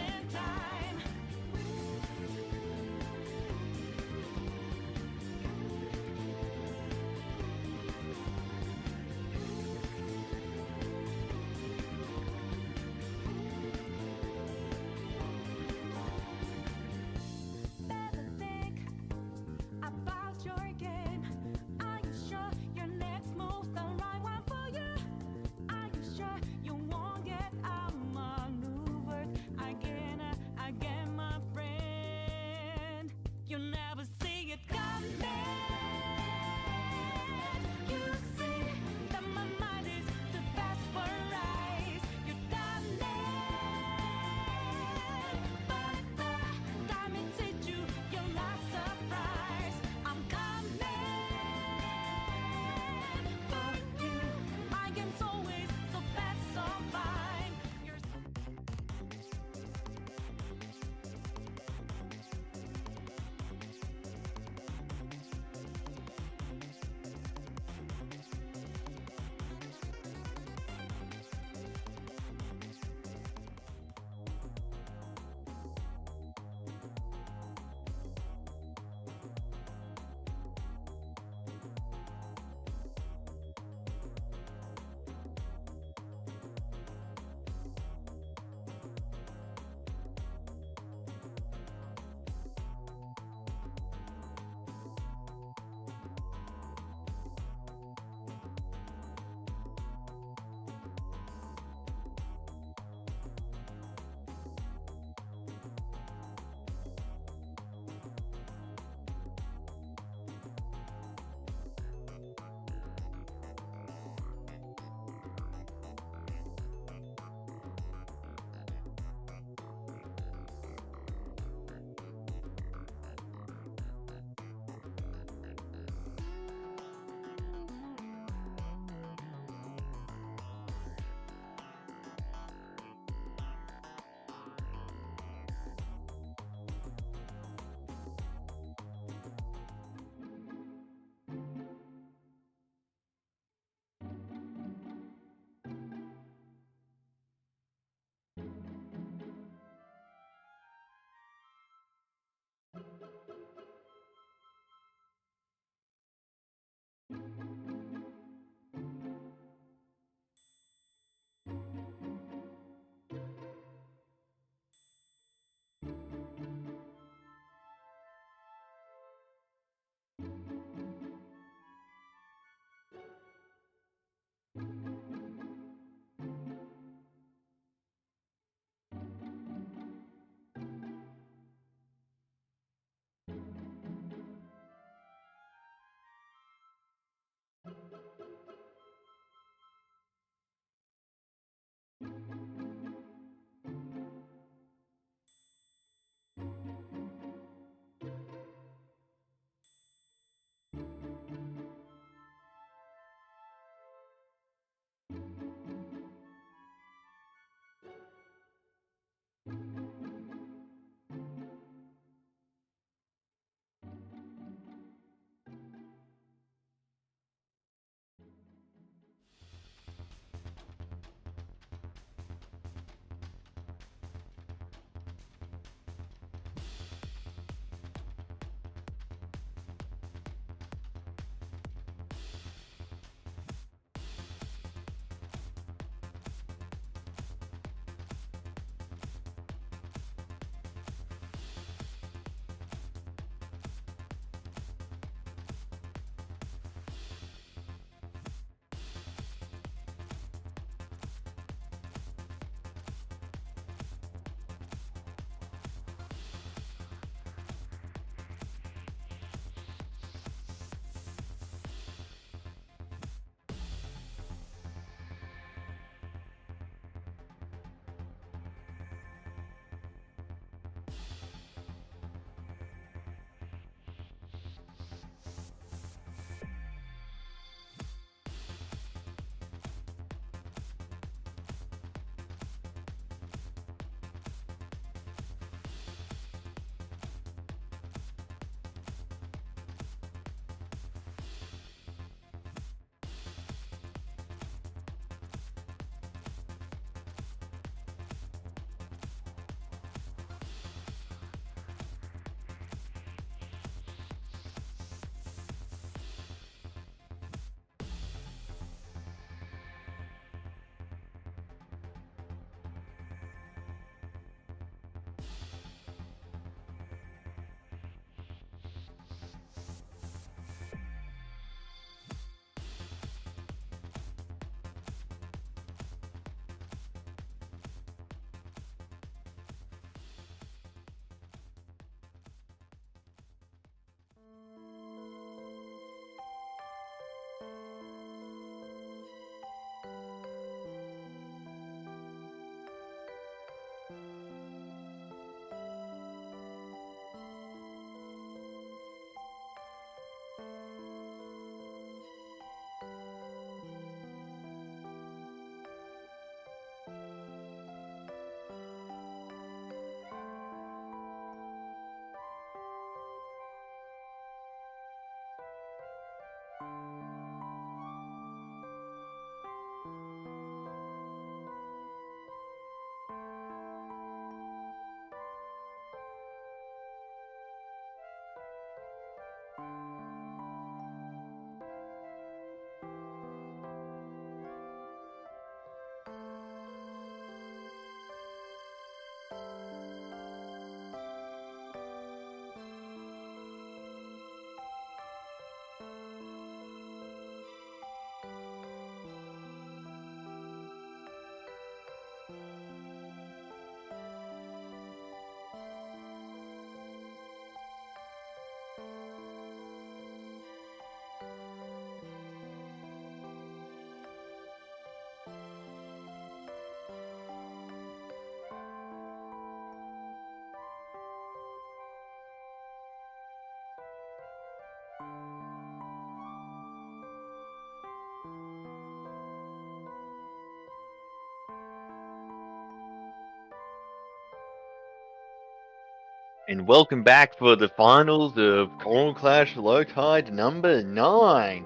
And welcome back for the finals of Coral Clash Low Tide number 9.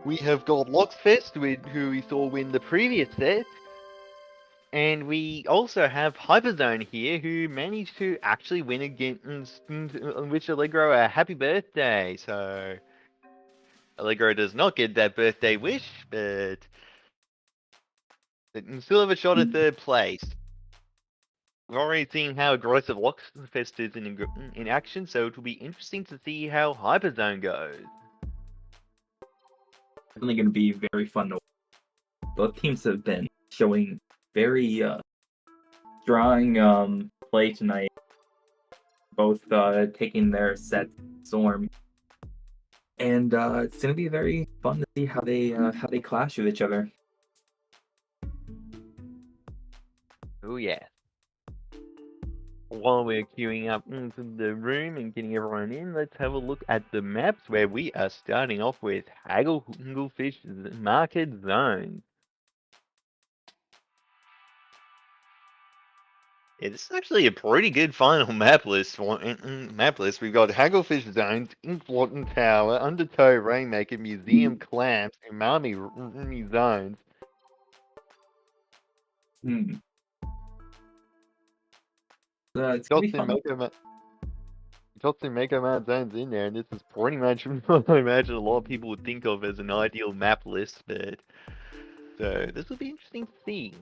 We have got Locksfest, who we saw win the previous set. And we also have Hyperzone here, who managed to actually win against wish Allegro a happy birthday. So Allegro does not get that birthday wish, but still have a shot at third place. We've already seen how aggressive Locksfest is in action, so it will be interesting to see how Hyperzone goes. Definitely going to be very fun to watch. Both teams have been showing very strong play tonight. Both taking their set Storm, and it's going to be very fun to see how they clash with each other. Oh yeah. While we're queuing up into the room and getting everyone in, let's have a look at the maps where we are starting off with Hagglefish Market Zone. Yeah, this is actually a pretty good final map list. We've got Hagglefish Zones, Inkblot Tower, Undertow Rainmaker, Museum Clamps, and Umami Zones. It's gonna be fun. Got some Mega Man zones in there, and this is pretty much what I imagine a lot of people would think of as an ideal map list, but so this will be interesting to see.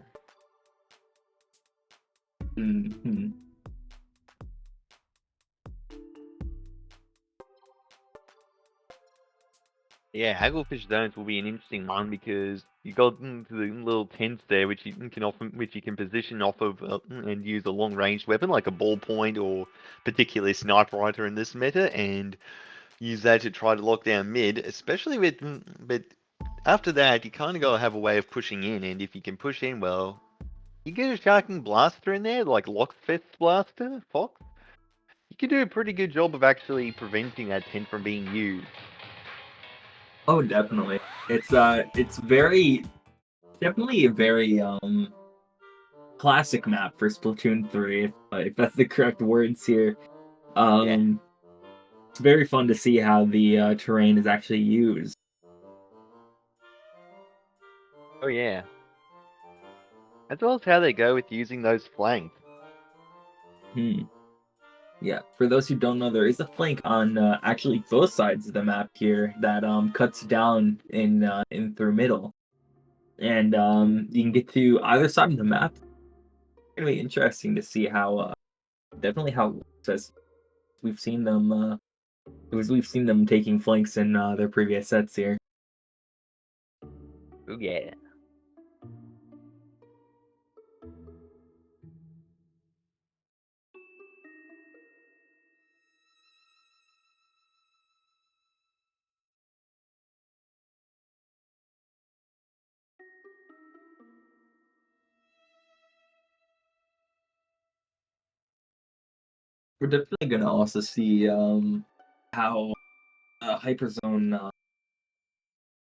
Yeah, Hagglefish Zones will be an interesting one because you got the little tents there, which you can position off of and use a long-range weapon like a ballpoint or particularly sniper rifle in this meta, and use that to try to lock down mid. Especially but after that, you kind of got to have a way of pushing in, and if you can push in well, you get a Sharking Blaster in there, like Locksfest Blaster, Fox. You can do a pretty good job of actually preventing that tent from being used. Oh, definitely. It's definitely a very classic map for Splatoon 3, if that's the correct words here. Yeah. It's very fun to see how the terrain is actually used. Oh yeah. As well as how they go with using those flanks. Yeah, for those who don't know, there is a flank on actually both sides of the map here that cuts down in through middle, and you can get to either side of the map. It's gonna be interesting to see how definitely how says we've seen them taking flanks in their previous sets here. Oh yeah. We're definitely gonna also see how Hyperzone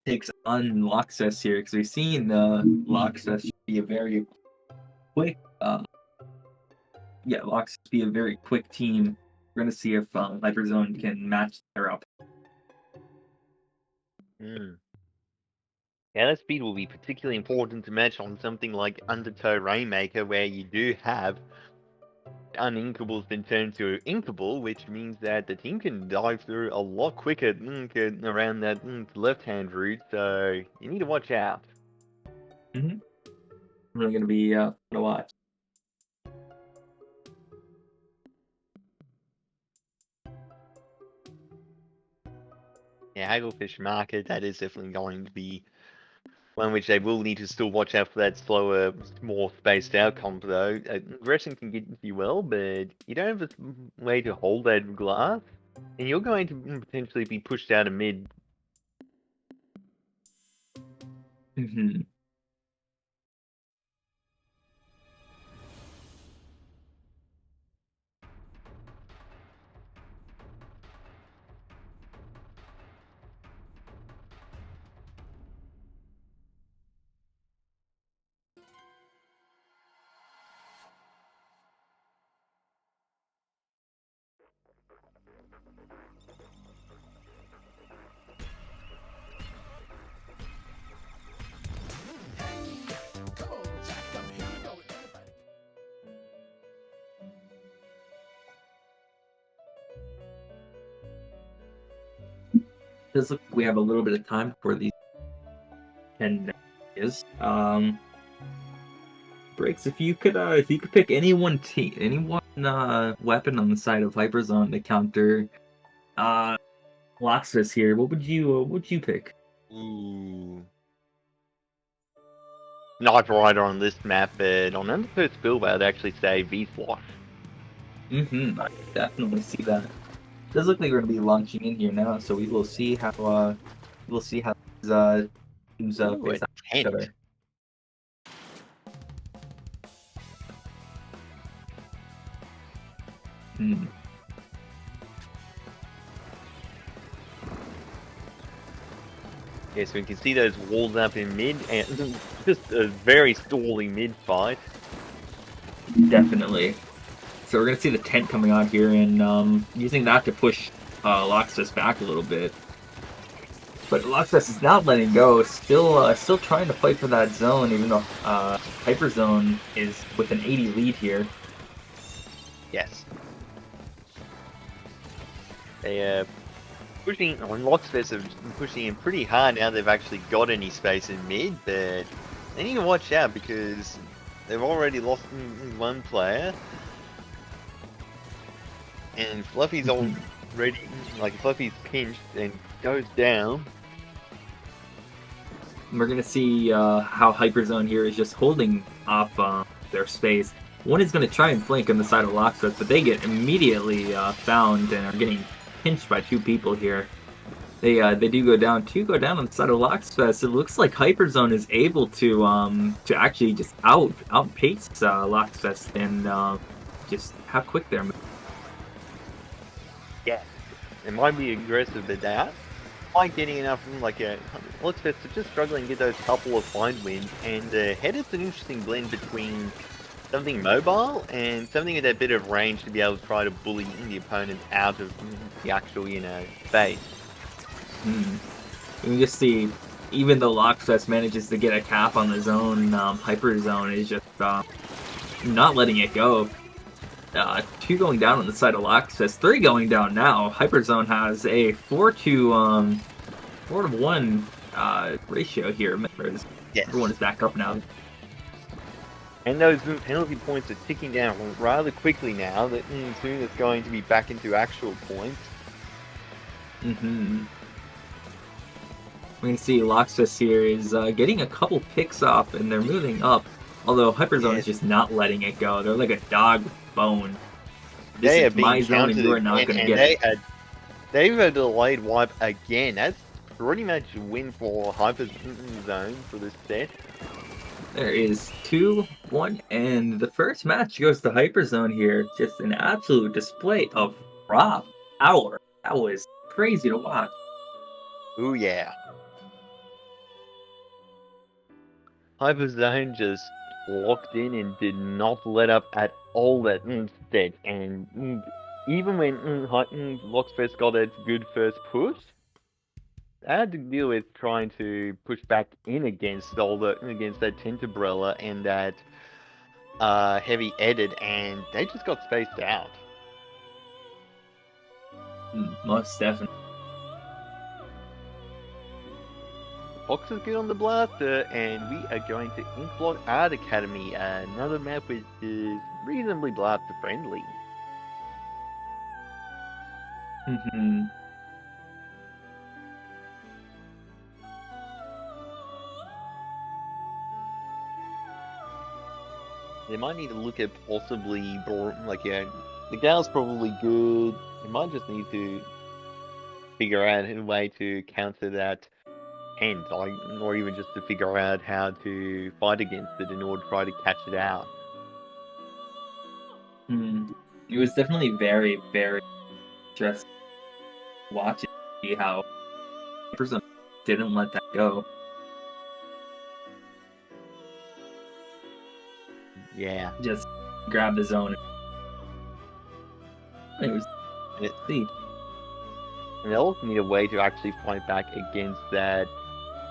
takes on Locksfest here, because we've seen Locksfest be a very quick Locksfest be a very quick team. We're gonna see if Hyperzone can match their up. Yeah, that speed will be particularly important to match on something like Undertow Rainmaker, where you do have uninkables then turn to inkable, which means that the team can dive through a lot quicker around that left-hand route, so you need to watch out. Really gonna be fun to watch. Yeah, Hagglefish Market, that is definitely going to be one which they will need to still watch out for that slower, more spaced out comp though. Aggression can get you well, but you don't have a way to hold that glass, and you're going to potentially be pushed out of mid. Does look like we have a little bit of time for these 10 is. Breaks. If you could pick any one weapon on the side of Hyperzone to counter Loxus here, what would you pick? Ooh. Knight Rider on this map, but on the first build, I'd actually say V-Swash. I definitely see that. Does look like we're gonna be launching in here now, so we will see how these teams face off each other. Yeah, so we can see those walls up in mid, and just a very stally mid fight. Definitely. So we're gonna see the tent coming out here, and using that to push Loxus back a little bit. But Loxus is not letting go. Still trying to fight for that zone, even though Hyperzone is with an 80 lead here. Yes. They pushing on Loxus are pushing in pretty hard now. They've actually got any space in mid, but they need to watch out because they've already lost one player, and Fluffy's already Fluffy's pinched and goes down. We're gonna see how Hyperzone here is just holding off their space. One is gonna try and flank on the side of Loxus, but they get immediately found and are getting pinched by 2 people here. They do go down. 2 go down on the side of Loxfest. It looks like Hyperzone is able to actually just outpace Loxfest and just how quick they're moving. Yeah, it might be aggressive, but they are quite getting enough from Loxfest are just struggling to get those couple of find wins, and Headed's an interesting blend between something mobile and something at a bit of range to be able to try to bully the opponent out of the actual, space. You can just see, even though Loxfest manages to get a cap on the zone, Hyperzone is just not letting it go. 2 going down on the side of Loxfest, 3 going down now. Hyperzone has a 4-to-1 ratio here. Yes. Everyone is back up now. And those penalty points are ticking down rather quickly now. That soon it's going to be back into actual points. We can see Loxus here is getting a couple picks off, and they're moving up. Although Hyperzone is just not letting it go. They're like a dog with bone. This is my zone, and you are not going to get it. They've a delayed wipe again. That's pretty much a win for Hyperzone for this set. There is 2-1, and the first match goes to Hyperzone here. Just an absolute display of raw power. That was crazy to watch. Ooh, yeah. Hyperzone just locked in and did not let up at all that instead. And even when Loxfest got its good first push, I had to deal with trying to push back in against that Tenterbrella and that heavy edit, and they just got spaced out. Most definitely. Fox is good on the blaster, and we are going to Inkblot Art Academy, another map which is reasonably blaster friendly. They might need to look at possibly, the gal's probably good. They might just need to figure out a way to counter that tent, or even just to figure out how to fight against it in order to try to catch it out. It was definitely very, very interesting watching see how Hyperzone didn't let that go. Yeah. Just grab the zone. It was And they'll need a way to actually fight back against that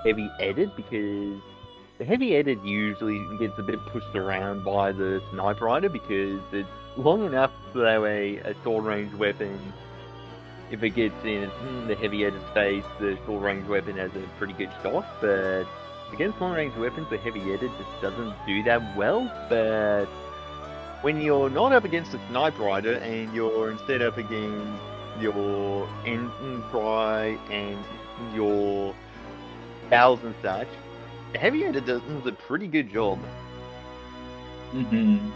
heavy edit, because the heavy edit usually gets a bit pushed around by the Sniper Rider because it's long enough for a short range weapon if it gets in the heavy-headed space, the short-range weapon has a pretty good shot, but against long-range weapons, the heavy-headed just doesn't do that well. But when you're not up against a Sniper Rider and you're instead up against your Entry and your Cows and such, the heavy-headed does a pretty good job. Mm-hmm.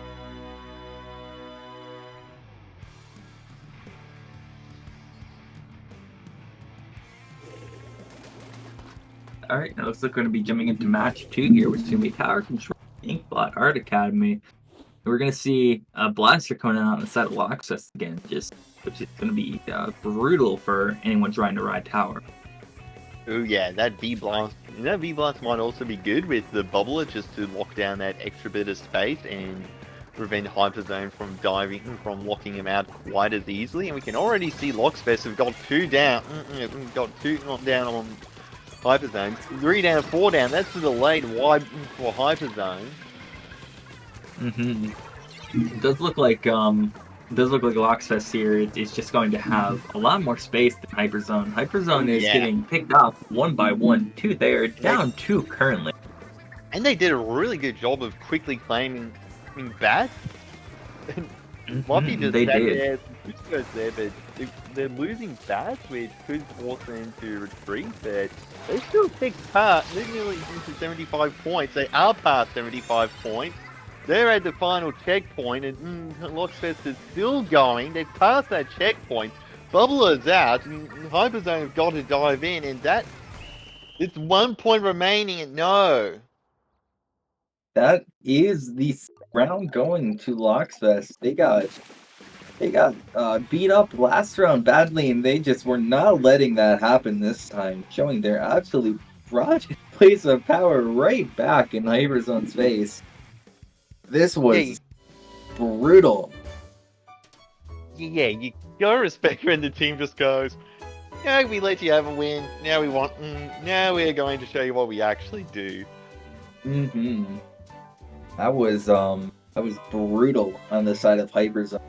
Alright, now looks like we're going to be jumping into match 2 here, which is going to be Tower Control Inkblot Art Academy. We're going to see a Blaster coming out on the side of Loxus again, which is going to be brutal for anyone trying to ride Tower. Oh yeah, that V-Blast might also be good with the Bubbler just to lock down that extra bit of space and prevent Hyperzone from locking him out quite as easily. And we can already see Loxfest have got 2 down, got 2 not down on Hyperzone, 3 down, 4 down. That's the delayed wide for Hyperzone. Mm-hmm. It does look like Loxfest here is just going to have a lot more space than Hyperzone. Hyperzone is getting picked off one by one. 2 there, down 2 currently. And they did a really good job of quickly claiming Bats. Might be just they that did. there, but they're losing Bats, which could force them to retreat, but they still picked past. They're nearly into 75 points. They are past 75 points. They're at the final checkpoint, and Loxfest is still going. They've passed that checkpoint. Bubbler's out, and Hyperzone have got to dive in, and it's 1 point remaining, and no. That is the round going to Loxfest. They got beat up last round badly, and they just were not letting that happen this time, showing their absolute broad place of power right back in Hyperzone's face. This was brutal. Yeah, you gotta respect when the team just goes, yeah, we let you have a win. Now now we're going to show you what we actually do. Mm-hmm. That was brutal on the side of Hyperzone.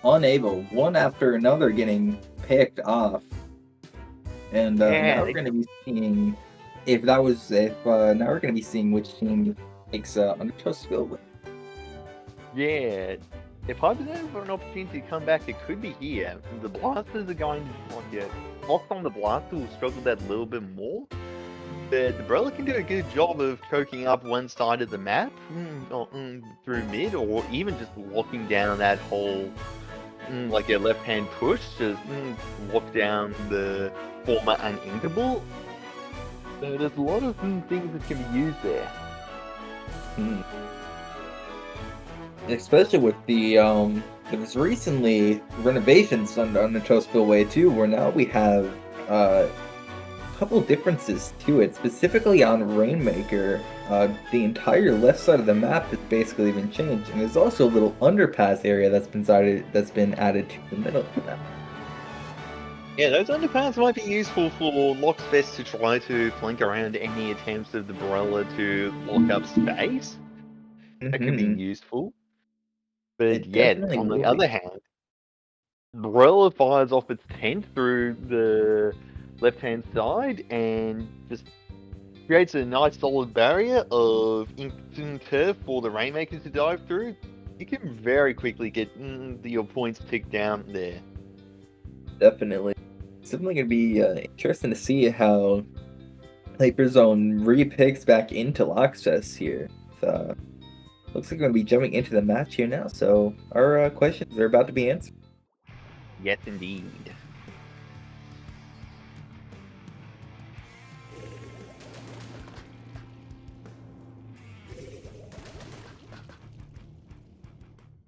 Unable, one after another getting picked off. And now we're gonna be seeing now we're gonna be seeing which team takes Undertow Spillway. Yeah. If Hyperzone have an opportunity to come back, it could be here. The Blasters are going to get locked on the Blaster will struggle that a little bit more. But the Brella can do a good job of choking up one side of the map through mid, or even just locking down that whole like a left-hand push to lock down the former uninkable. So there's a lot of things that can be used there. Especially with there was recently renovations done on the Undertow Spillway too, where now we have a couple differences to it, specifically on Rainmaker. The entire left side of the map has basically been changed, and there's also a little underpass area that's been added to the middle of the map. Yeah, those underpass might be useful for Loxfest to try to flank around any attempts of the Brella to lock up space. That could be useful. But yet, on the other hand, Brella fires off its tent through the left-hand side and just creates a nice solid barrier of turf for the Rainmakers to dive through. You can very quickly get your points ticked down there. Definitely. It's definitely going to be interesting to see how Hyperzone re-picks back into Loxfest here. Looks like we're going to be jumping into the match here now, so our questions are about to be answered. Yes, indeed.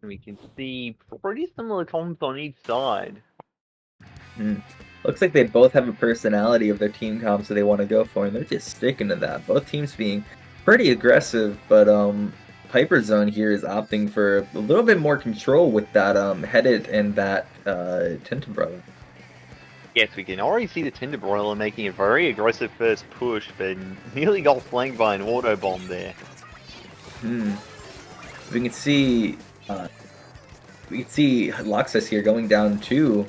We can see pretty similar comps on each side. Looks like they both have a personality of their team comp, so they want to go for, and they're just sticking to that. Both teams being pretty aggressive, but Hyperzone here is opting for a little bit more control with that Headed and that Tintabroiler. Yes, we can already see the Tintabroiler making a very aggressive first push, but nearly got flanked by an auto bomb there. We can see we can see Loxus here going down too,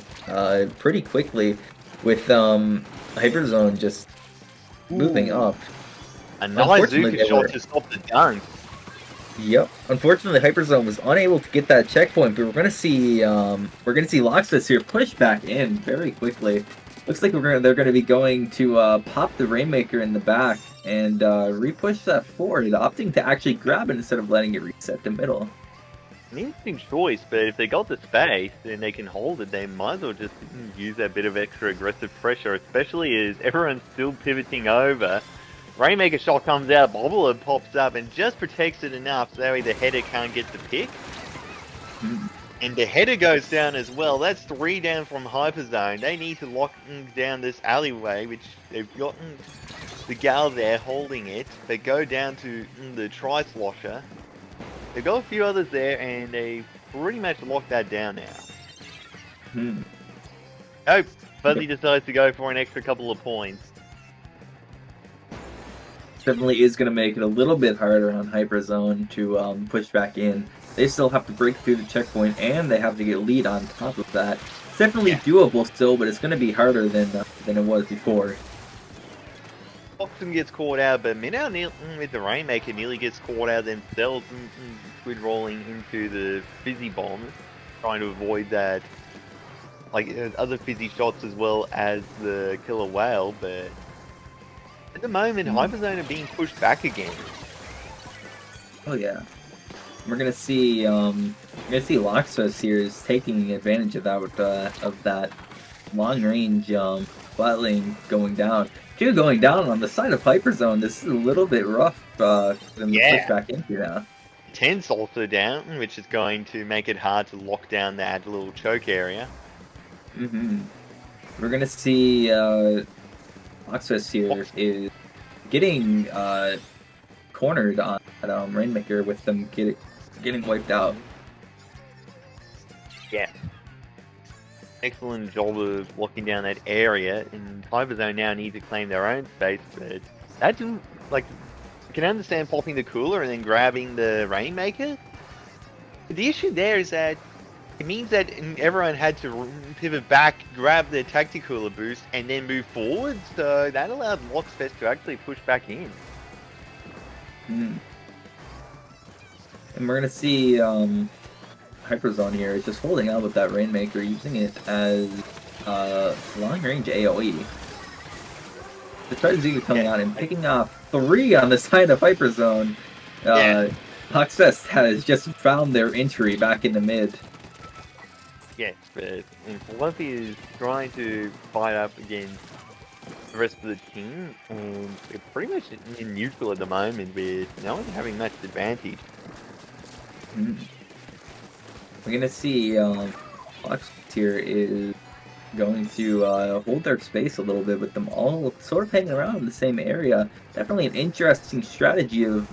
pretty quickly, with Hyperzone just moving up. A nice Zuka shot to stop the dunk. Yep. Unfortunately, Hyperzone was unable to get that checkpoint, but we're gonna see Loxus here push back in very quickly. Looks like they're gonna be going to pop the Rainmaker in the back and repush that forward, opting to actually grab it instead of letting it reset the middle. An interesting choice, but if they got the space and they can hold it, they might as well just use that bit of extra aggressive pressure, especially as everyone's still pivoting over. Rainmaker shot comes out, Bobbler pops up and just protects it enough so that way the header can't get the pick. And the header goes down as well. That's 3 down from Hyperzone. They need to lock down this alleyway, which they've gotten the gal there holding it. They go down to the Tri-Slosher. They've got a few others there, and they pretty much locked that down now. Oh, Fuzzy decides to go for an extra couple of points. Definitely is going to make it a little bit harder on Hyperzone to push back in. They still have to break through the checkpoint, and they have to get lead on top of that. It's definitely doable still, but it's going to be harder than it was before. Foxen gets caught out, but Minnow with the Rainmaker nearly gets caught out themselves, squid rolling into the Fizzy Bomb, trying to avoid that, like other Fizzy shots as well as the Killer Whale, but at the moment, Hyperzone are being pushed back again. Oh yeah. We're gonna see Loxus here is taking advantage of that with that long range flat lane going down. Going down on the side of Hyperzone. This is a little bit rough for them to push back into now. 10's also down, which is going to make it hard to lock down that little choke area. We're gonna see Loxus here is getting cornered on Rainmaker with them getting wiped out. Yeah. Excellent job of locking down that area, and Hyperzone now need to claim their own space, but that didn't, like, I can understand popping the cooler and then grabbing the Rainmaker, but the issue there is that it means that everyone had to pivot back, grab their Tacticooler boost, and then move forward, so that allowed Loxfest to actually push back in. And we're going to see Hyperzone here is just holding out with that Rainmaker, using it as long-range AoE. The Trezuka coming out and picking off 3 on the side of Hyperzone. Loxfest has just found their entry back in the mid. Yes, but Fluffy is trying to fight up against the rest of the team, and they're pretty much in neutral at the moment with no one having much advantage. We're gonna see Loxfest here is going to hold their space a little bit with them all sort of hanging around in the same area. Definitely an interesting strategy of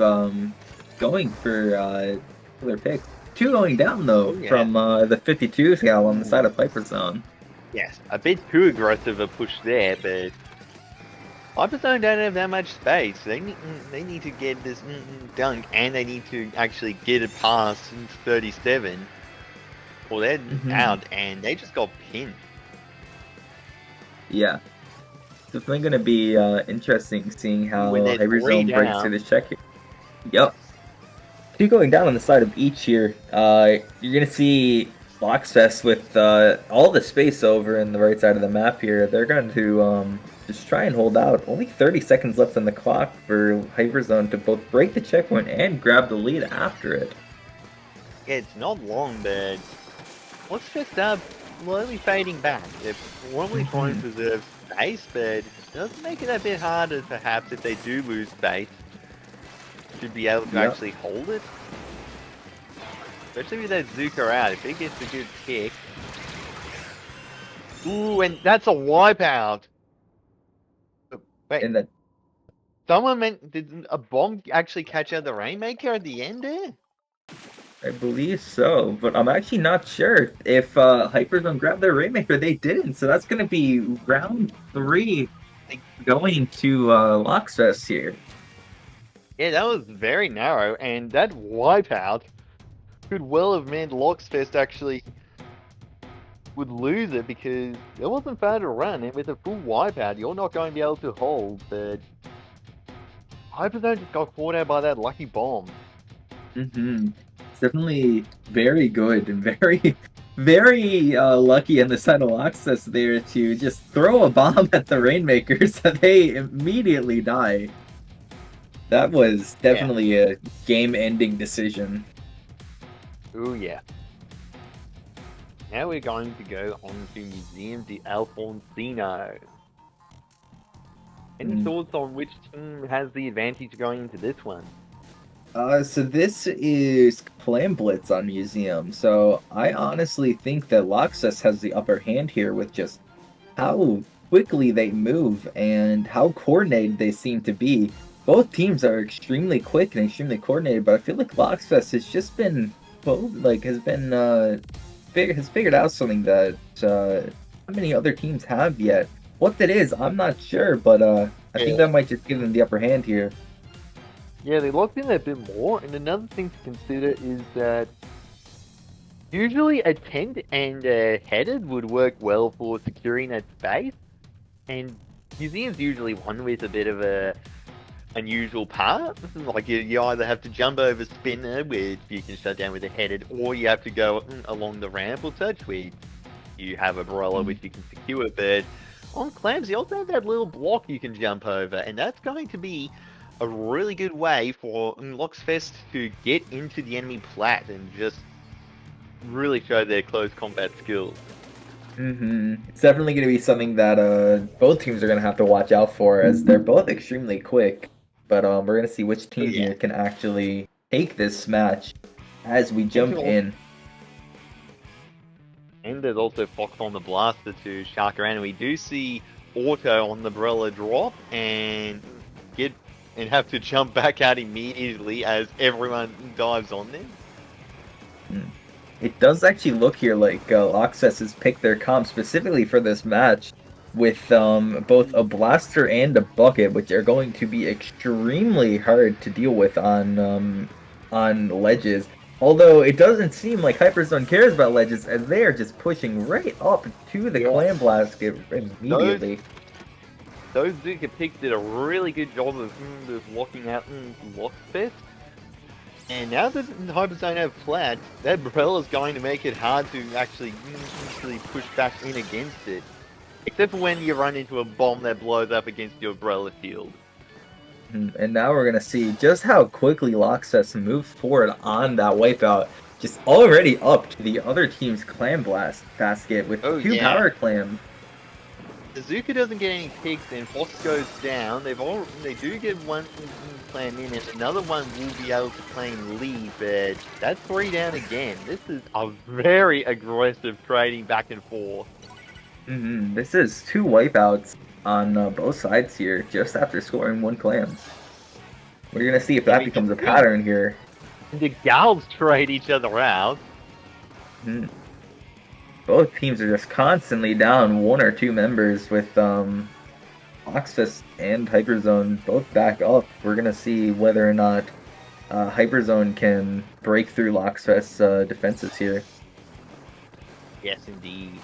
going for their picks. 2 going down though from the 52 gal on the side of Hyperzone. Yes, a bit too aggressive a push there, but Hyperzone don't have that much space. They need to get this dunk, and they need to actually get it past 37. Well, they're out, and they just got pinned. Yeah. Definitely going to be interesting seeing how Hyperzone breaks through the check. Yep. 2 going down on the side of each here. You're going to see Loxfest with all the space over in the right side of the map here. They're going to just try and hold out. Only 30 seconds left on the clock for Hyperzone to both break the checkpoint and grab the lead after it. Yeah, it's not long, but Loxfest are slowly fading back. They're probably trying to preserve space, but it does make it a bit harder, perhaps, if they do lose space, to be able to actually hold it. Especially with that Zuka out, if he gets a good kick. Ooh, and that's a wipeout! Wait, did a bomb actually catch out the Rainmaker at the end there? I believe so, but I'm actually not sure if Hyperzone grabbed their Rainmaker. They didn't, so that's going to be round 3 going to Loxfest here. Yeah, that was very narrow, and that wipeout could well have meant Locksfest actually would lose it because it wasn't fair to run, and with a full wipeout, you're not going to be able to hold. But Hyperzone just got caught out by that lucky bomb. It's definitely very good and very lucky in the side of Loxus there to just throw a bomb at the Rainmakers so they immediately die. That was definitely a game-ending decision. Oh yeah. Now we're going to go on to Museum de Alfonsino. Any thoughts on which team has the advantage going into this one? So this is Clam Blitz on Museum, so I honestly think that Loxus has the upper hand here with just how quickly they move and how coordinated they seem to be. Both teams are extremely quick and extremely coordinated, but I feel like Loxus has just been, has figured out something that not many other teams have yet. What that is, I'm not sure, but I think that might just give them the upper hand here. Yeah, they locked in a bit more, and another thing to consider is that usually a tent and a headed would work well for securing that space, and Museum's usually one with a bit of a unusual part. Like you either have to jump over spinner, which you can shut down with a headed, or you have to go along the ramp or such, where you have a Umbrella which you can secure. But on Clams, you also have that little block you can jump over, and that's going to be a really good way for Loxfest to get into the enemy plat and just really show their close combat skills. It's definitely going to be something that both teams are going to have to watch out for, as they're both extremely quick. But we're going to see which team here can actually take this match as we jump in. And there's also Fox on the Blaster to shark around, and we do see Auto on the Umbrella drop and have to jump back out immediately as everyone dives on them. It does actually look here like Loxus has picked their comp specifically for this match with both a blaster and a bucket, which are going to be extremely hard to deal with on ledges. Although it doesn't seem like Hyperzone cares about ledges, as they are just pushing right up to the Clam Blast immediately. Those Zuka picks did a really good job of locking out Lockfest. And now that Hyperzone have flat, that Umbrella is going to make it hard to actually push back in against it. Except for when you run into a bomb that blows up against your Umbrella shield. And now we're going to see just how quickly Loxus moves forward on that wipeout. Just already up to the other team's Clam Blast basket with two power clams. Zuka doesn't get any picks, and Fox goes down. They do get one clam in, and another one will be able to claim lead, but that's 3 down again. This is a very aggressive trading back and forth. This is 2 wipeouts on both sides here, just after scoring 1 clam. We're gonna see if that becomes a pattern here. The Gals trade each other out. Both teams are just constantly down 1 or 2 members with Loxfest and Hyperzone both back up. We're going to see whether or not Hyperzone can break through Loxfest's defenses here. Yes, indeed.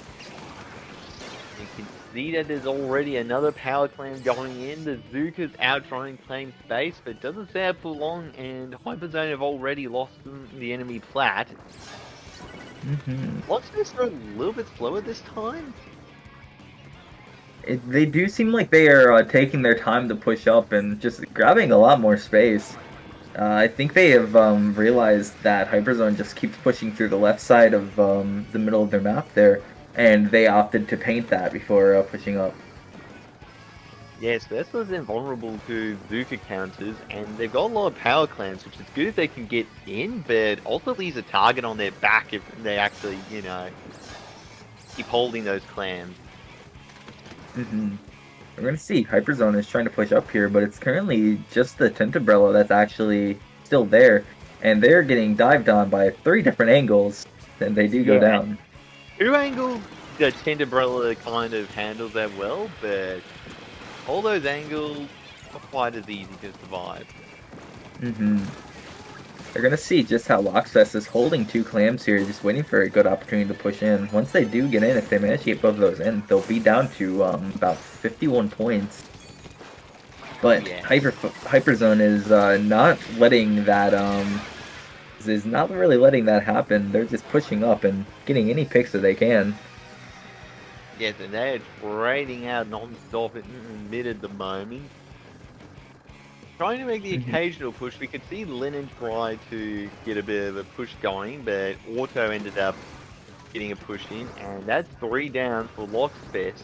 You can see that there's already another power clam going in. The Zuka's out trying to claim space, but doesn't stay out for long, and Hyperzone have already lost the enemy plat. Loxfest are a little bit slower this time. They do seem like they are taking their time to push up and just grabbing a lot more space. I think they have realized that Hyperzone just keeps pushing through the left side of the middle of their map there, and they opted to paint that before pushing up. Yes, Vespa's invulnerable to Zuka counters, and they've got a lot of power clams, which is good if they can get in, but also leaves a target on their back if they actually, keep holding those clams. We're going to see Hyperzone is trying to push up here, but it's currently just the Tent Umbrella that's actually still there, and they're getting dived on by 3 different angles, and they do go down. 2 angles, the Tent Umbrella kind of handles that well, but all those angles are quite as easy to survive. They're going to see just how Lockfest is holding 2 clams here, just waiting for a good opportunity to push in. Once they do get in, if they manage to get both of those in, they'll be down to about 51 points. But Yeah. Hyperzone is not letting that is not really letting that happen. They're just pushing up and getting any picks that they can. Yes, and they're trading out non-stop in mid at the moment. Trying to make the occasional push. We could see Lennon try to get a bit of a push going, but Auto ended up getting a push in, and that's 3 down for Lockfest.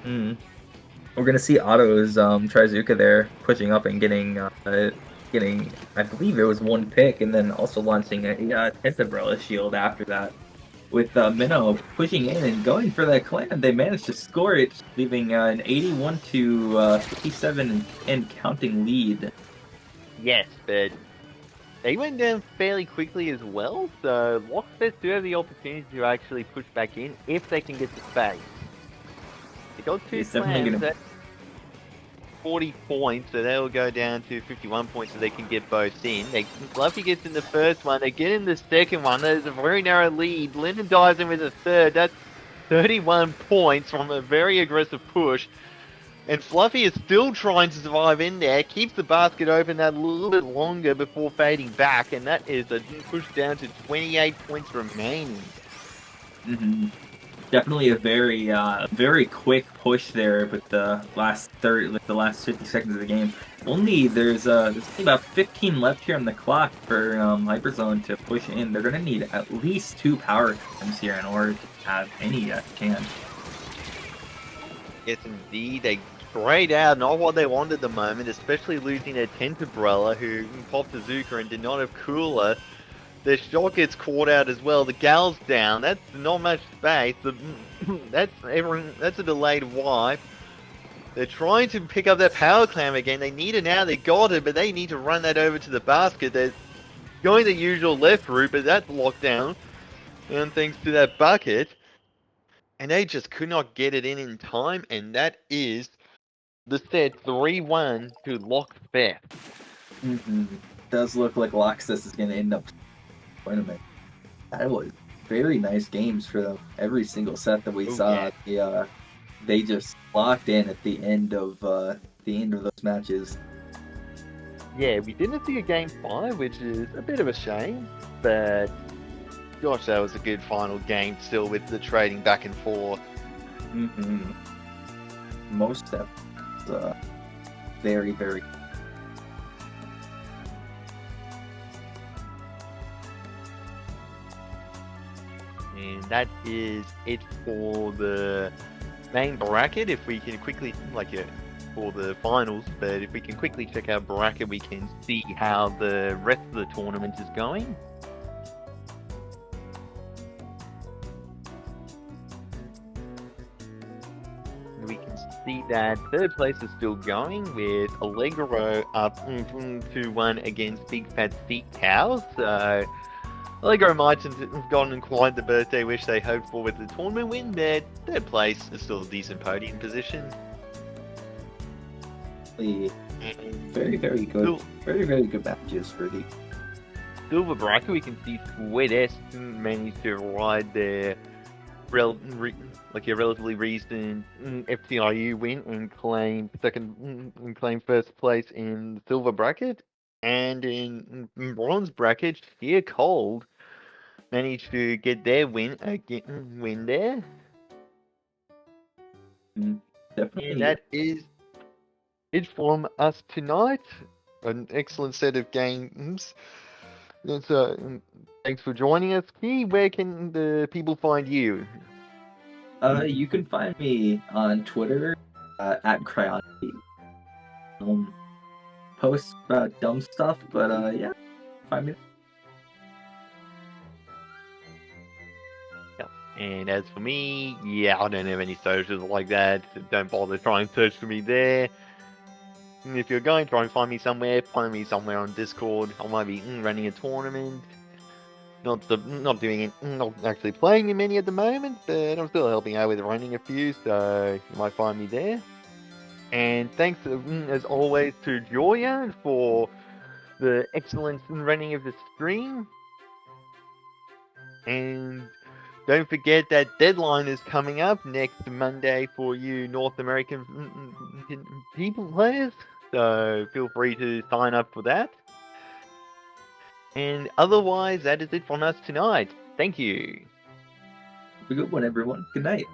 We're gonna see Otto's Trizuka there pushing up and getting, I believe it was 1 pick, and then also launching a Tentabrella shield after that. With Minnow pushing in and going for that clan, they managed to score it, leaving an 81 to 57 and counting lead. Yes, but they went down fairly quickly as well, so Lockfest do have the opportunity to actually push back in if they can get the space. They got 2 clans at 40 points, so they'll go down to 51 points so they can get both in. Fluffy gets in the first one, they get in the second one, there's a very narrow lead. Linden dives in with a third, that's 31 points from a very aggressive push. And Fluffy is still trying to survive in there, keeps the basket open that little bit longer before fading back, and that is a push down to 28 points remaining. Definitely a very quick push there with the last 50 seconds of the game. There's only about 15 left here on the clock for Hyperzone to push in. They're gonna need at least 2 power times here in order to have any chance. Yes, indeed. They straight out, not what they wanted at the moment, especially losing their Tentabrella, who popped a Zuka and did not have Cooler. Their shot gets caught out as well. The Gal's down. That's not much space. That's a delayed wipe. They're trying to pick up that power clam again. They need it now. They got it, but they need to run that over to the basket. They're going the usual left route, but that's locked down. And thanks to that bucket. And they just could not get it in time. And that is the set 3-1 to Lockfest. Does look like Lockfest is going to end up tournament. That was very nice games for them. Every single set that we saw, yeah. They just locked in at the end of those matches. Yeah, we didn't see a game 5, which is a bit of a shame, but gosh, that was a good final game still with the trading back and forth. Most definitely. Very, very. And that is it for the main bracket. If we can quickly, for the finals, but if we can quickly check our bracket, we can see how the rest of the tournament is going. We can see that third place is still going with Allegro up 2-1 against Big Fat Seat Cows. So Allegro might have gotten quite the birthday wish they hoped for with the tournament win, but third place is still a decent podium position. Very, very good. Very, very good matches for the Silver bracket. We can see Sweat S managed to ride their relatively recent FTIU win and claim first place in the silver bracket. And in bronze bracket, Sheer Cold managed to get their win there. Definitely. And that is it from us tonight. An excellent set of games. So, thanks for joining us, Key. Where can the people find you? You can find me on Twitter at Cryonity. Post about dumb stuff, but yeah, find me. Yep. And as for me, yeah, I don't have any socials like that. So don't bother trying to search for me there. And if you're going to try and find me somewhere on Discord. I might be running a tournament. Not actually playing in many at the moment, but I'm still helping out with running a few, so you might find me there. And thanks as always to Joya for the excellence in running of the stream. And don't forget that deadline is coming up next Monday for you North American people players. So feel free to sign up for that. And otherwise, that is it from us tonight. Thank you. Have a good one, everyone. Good night.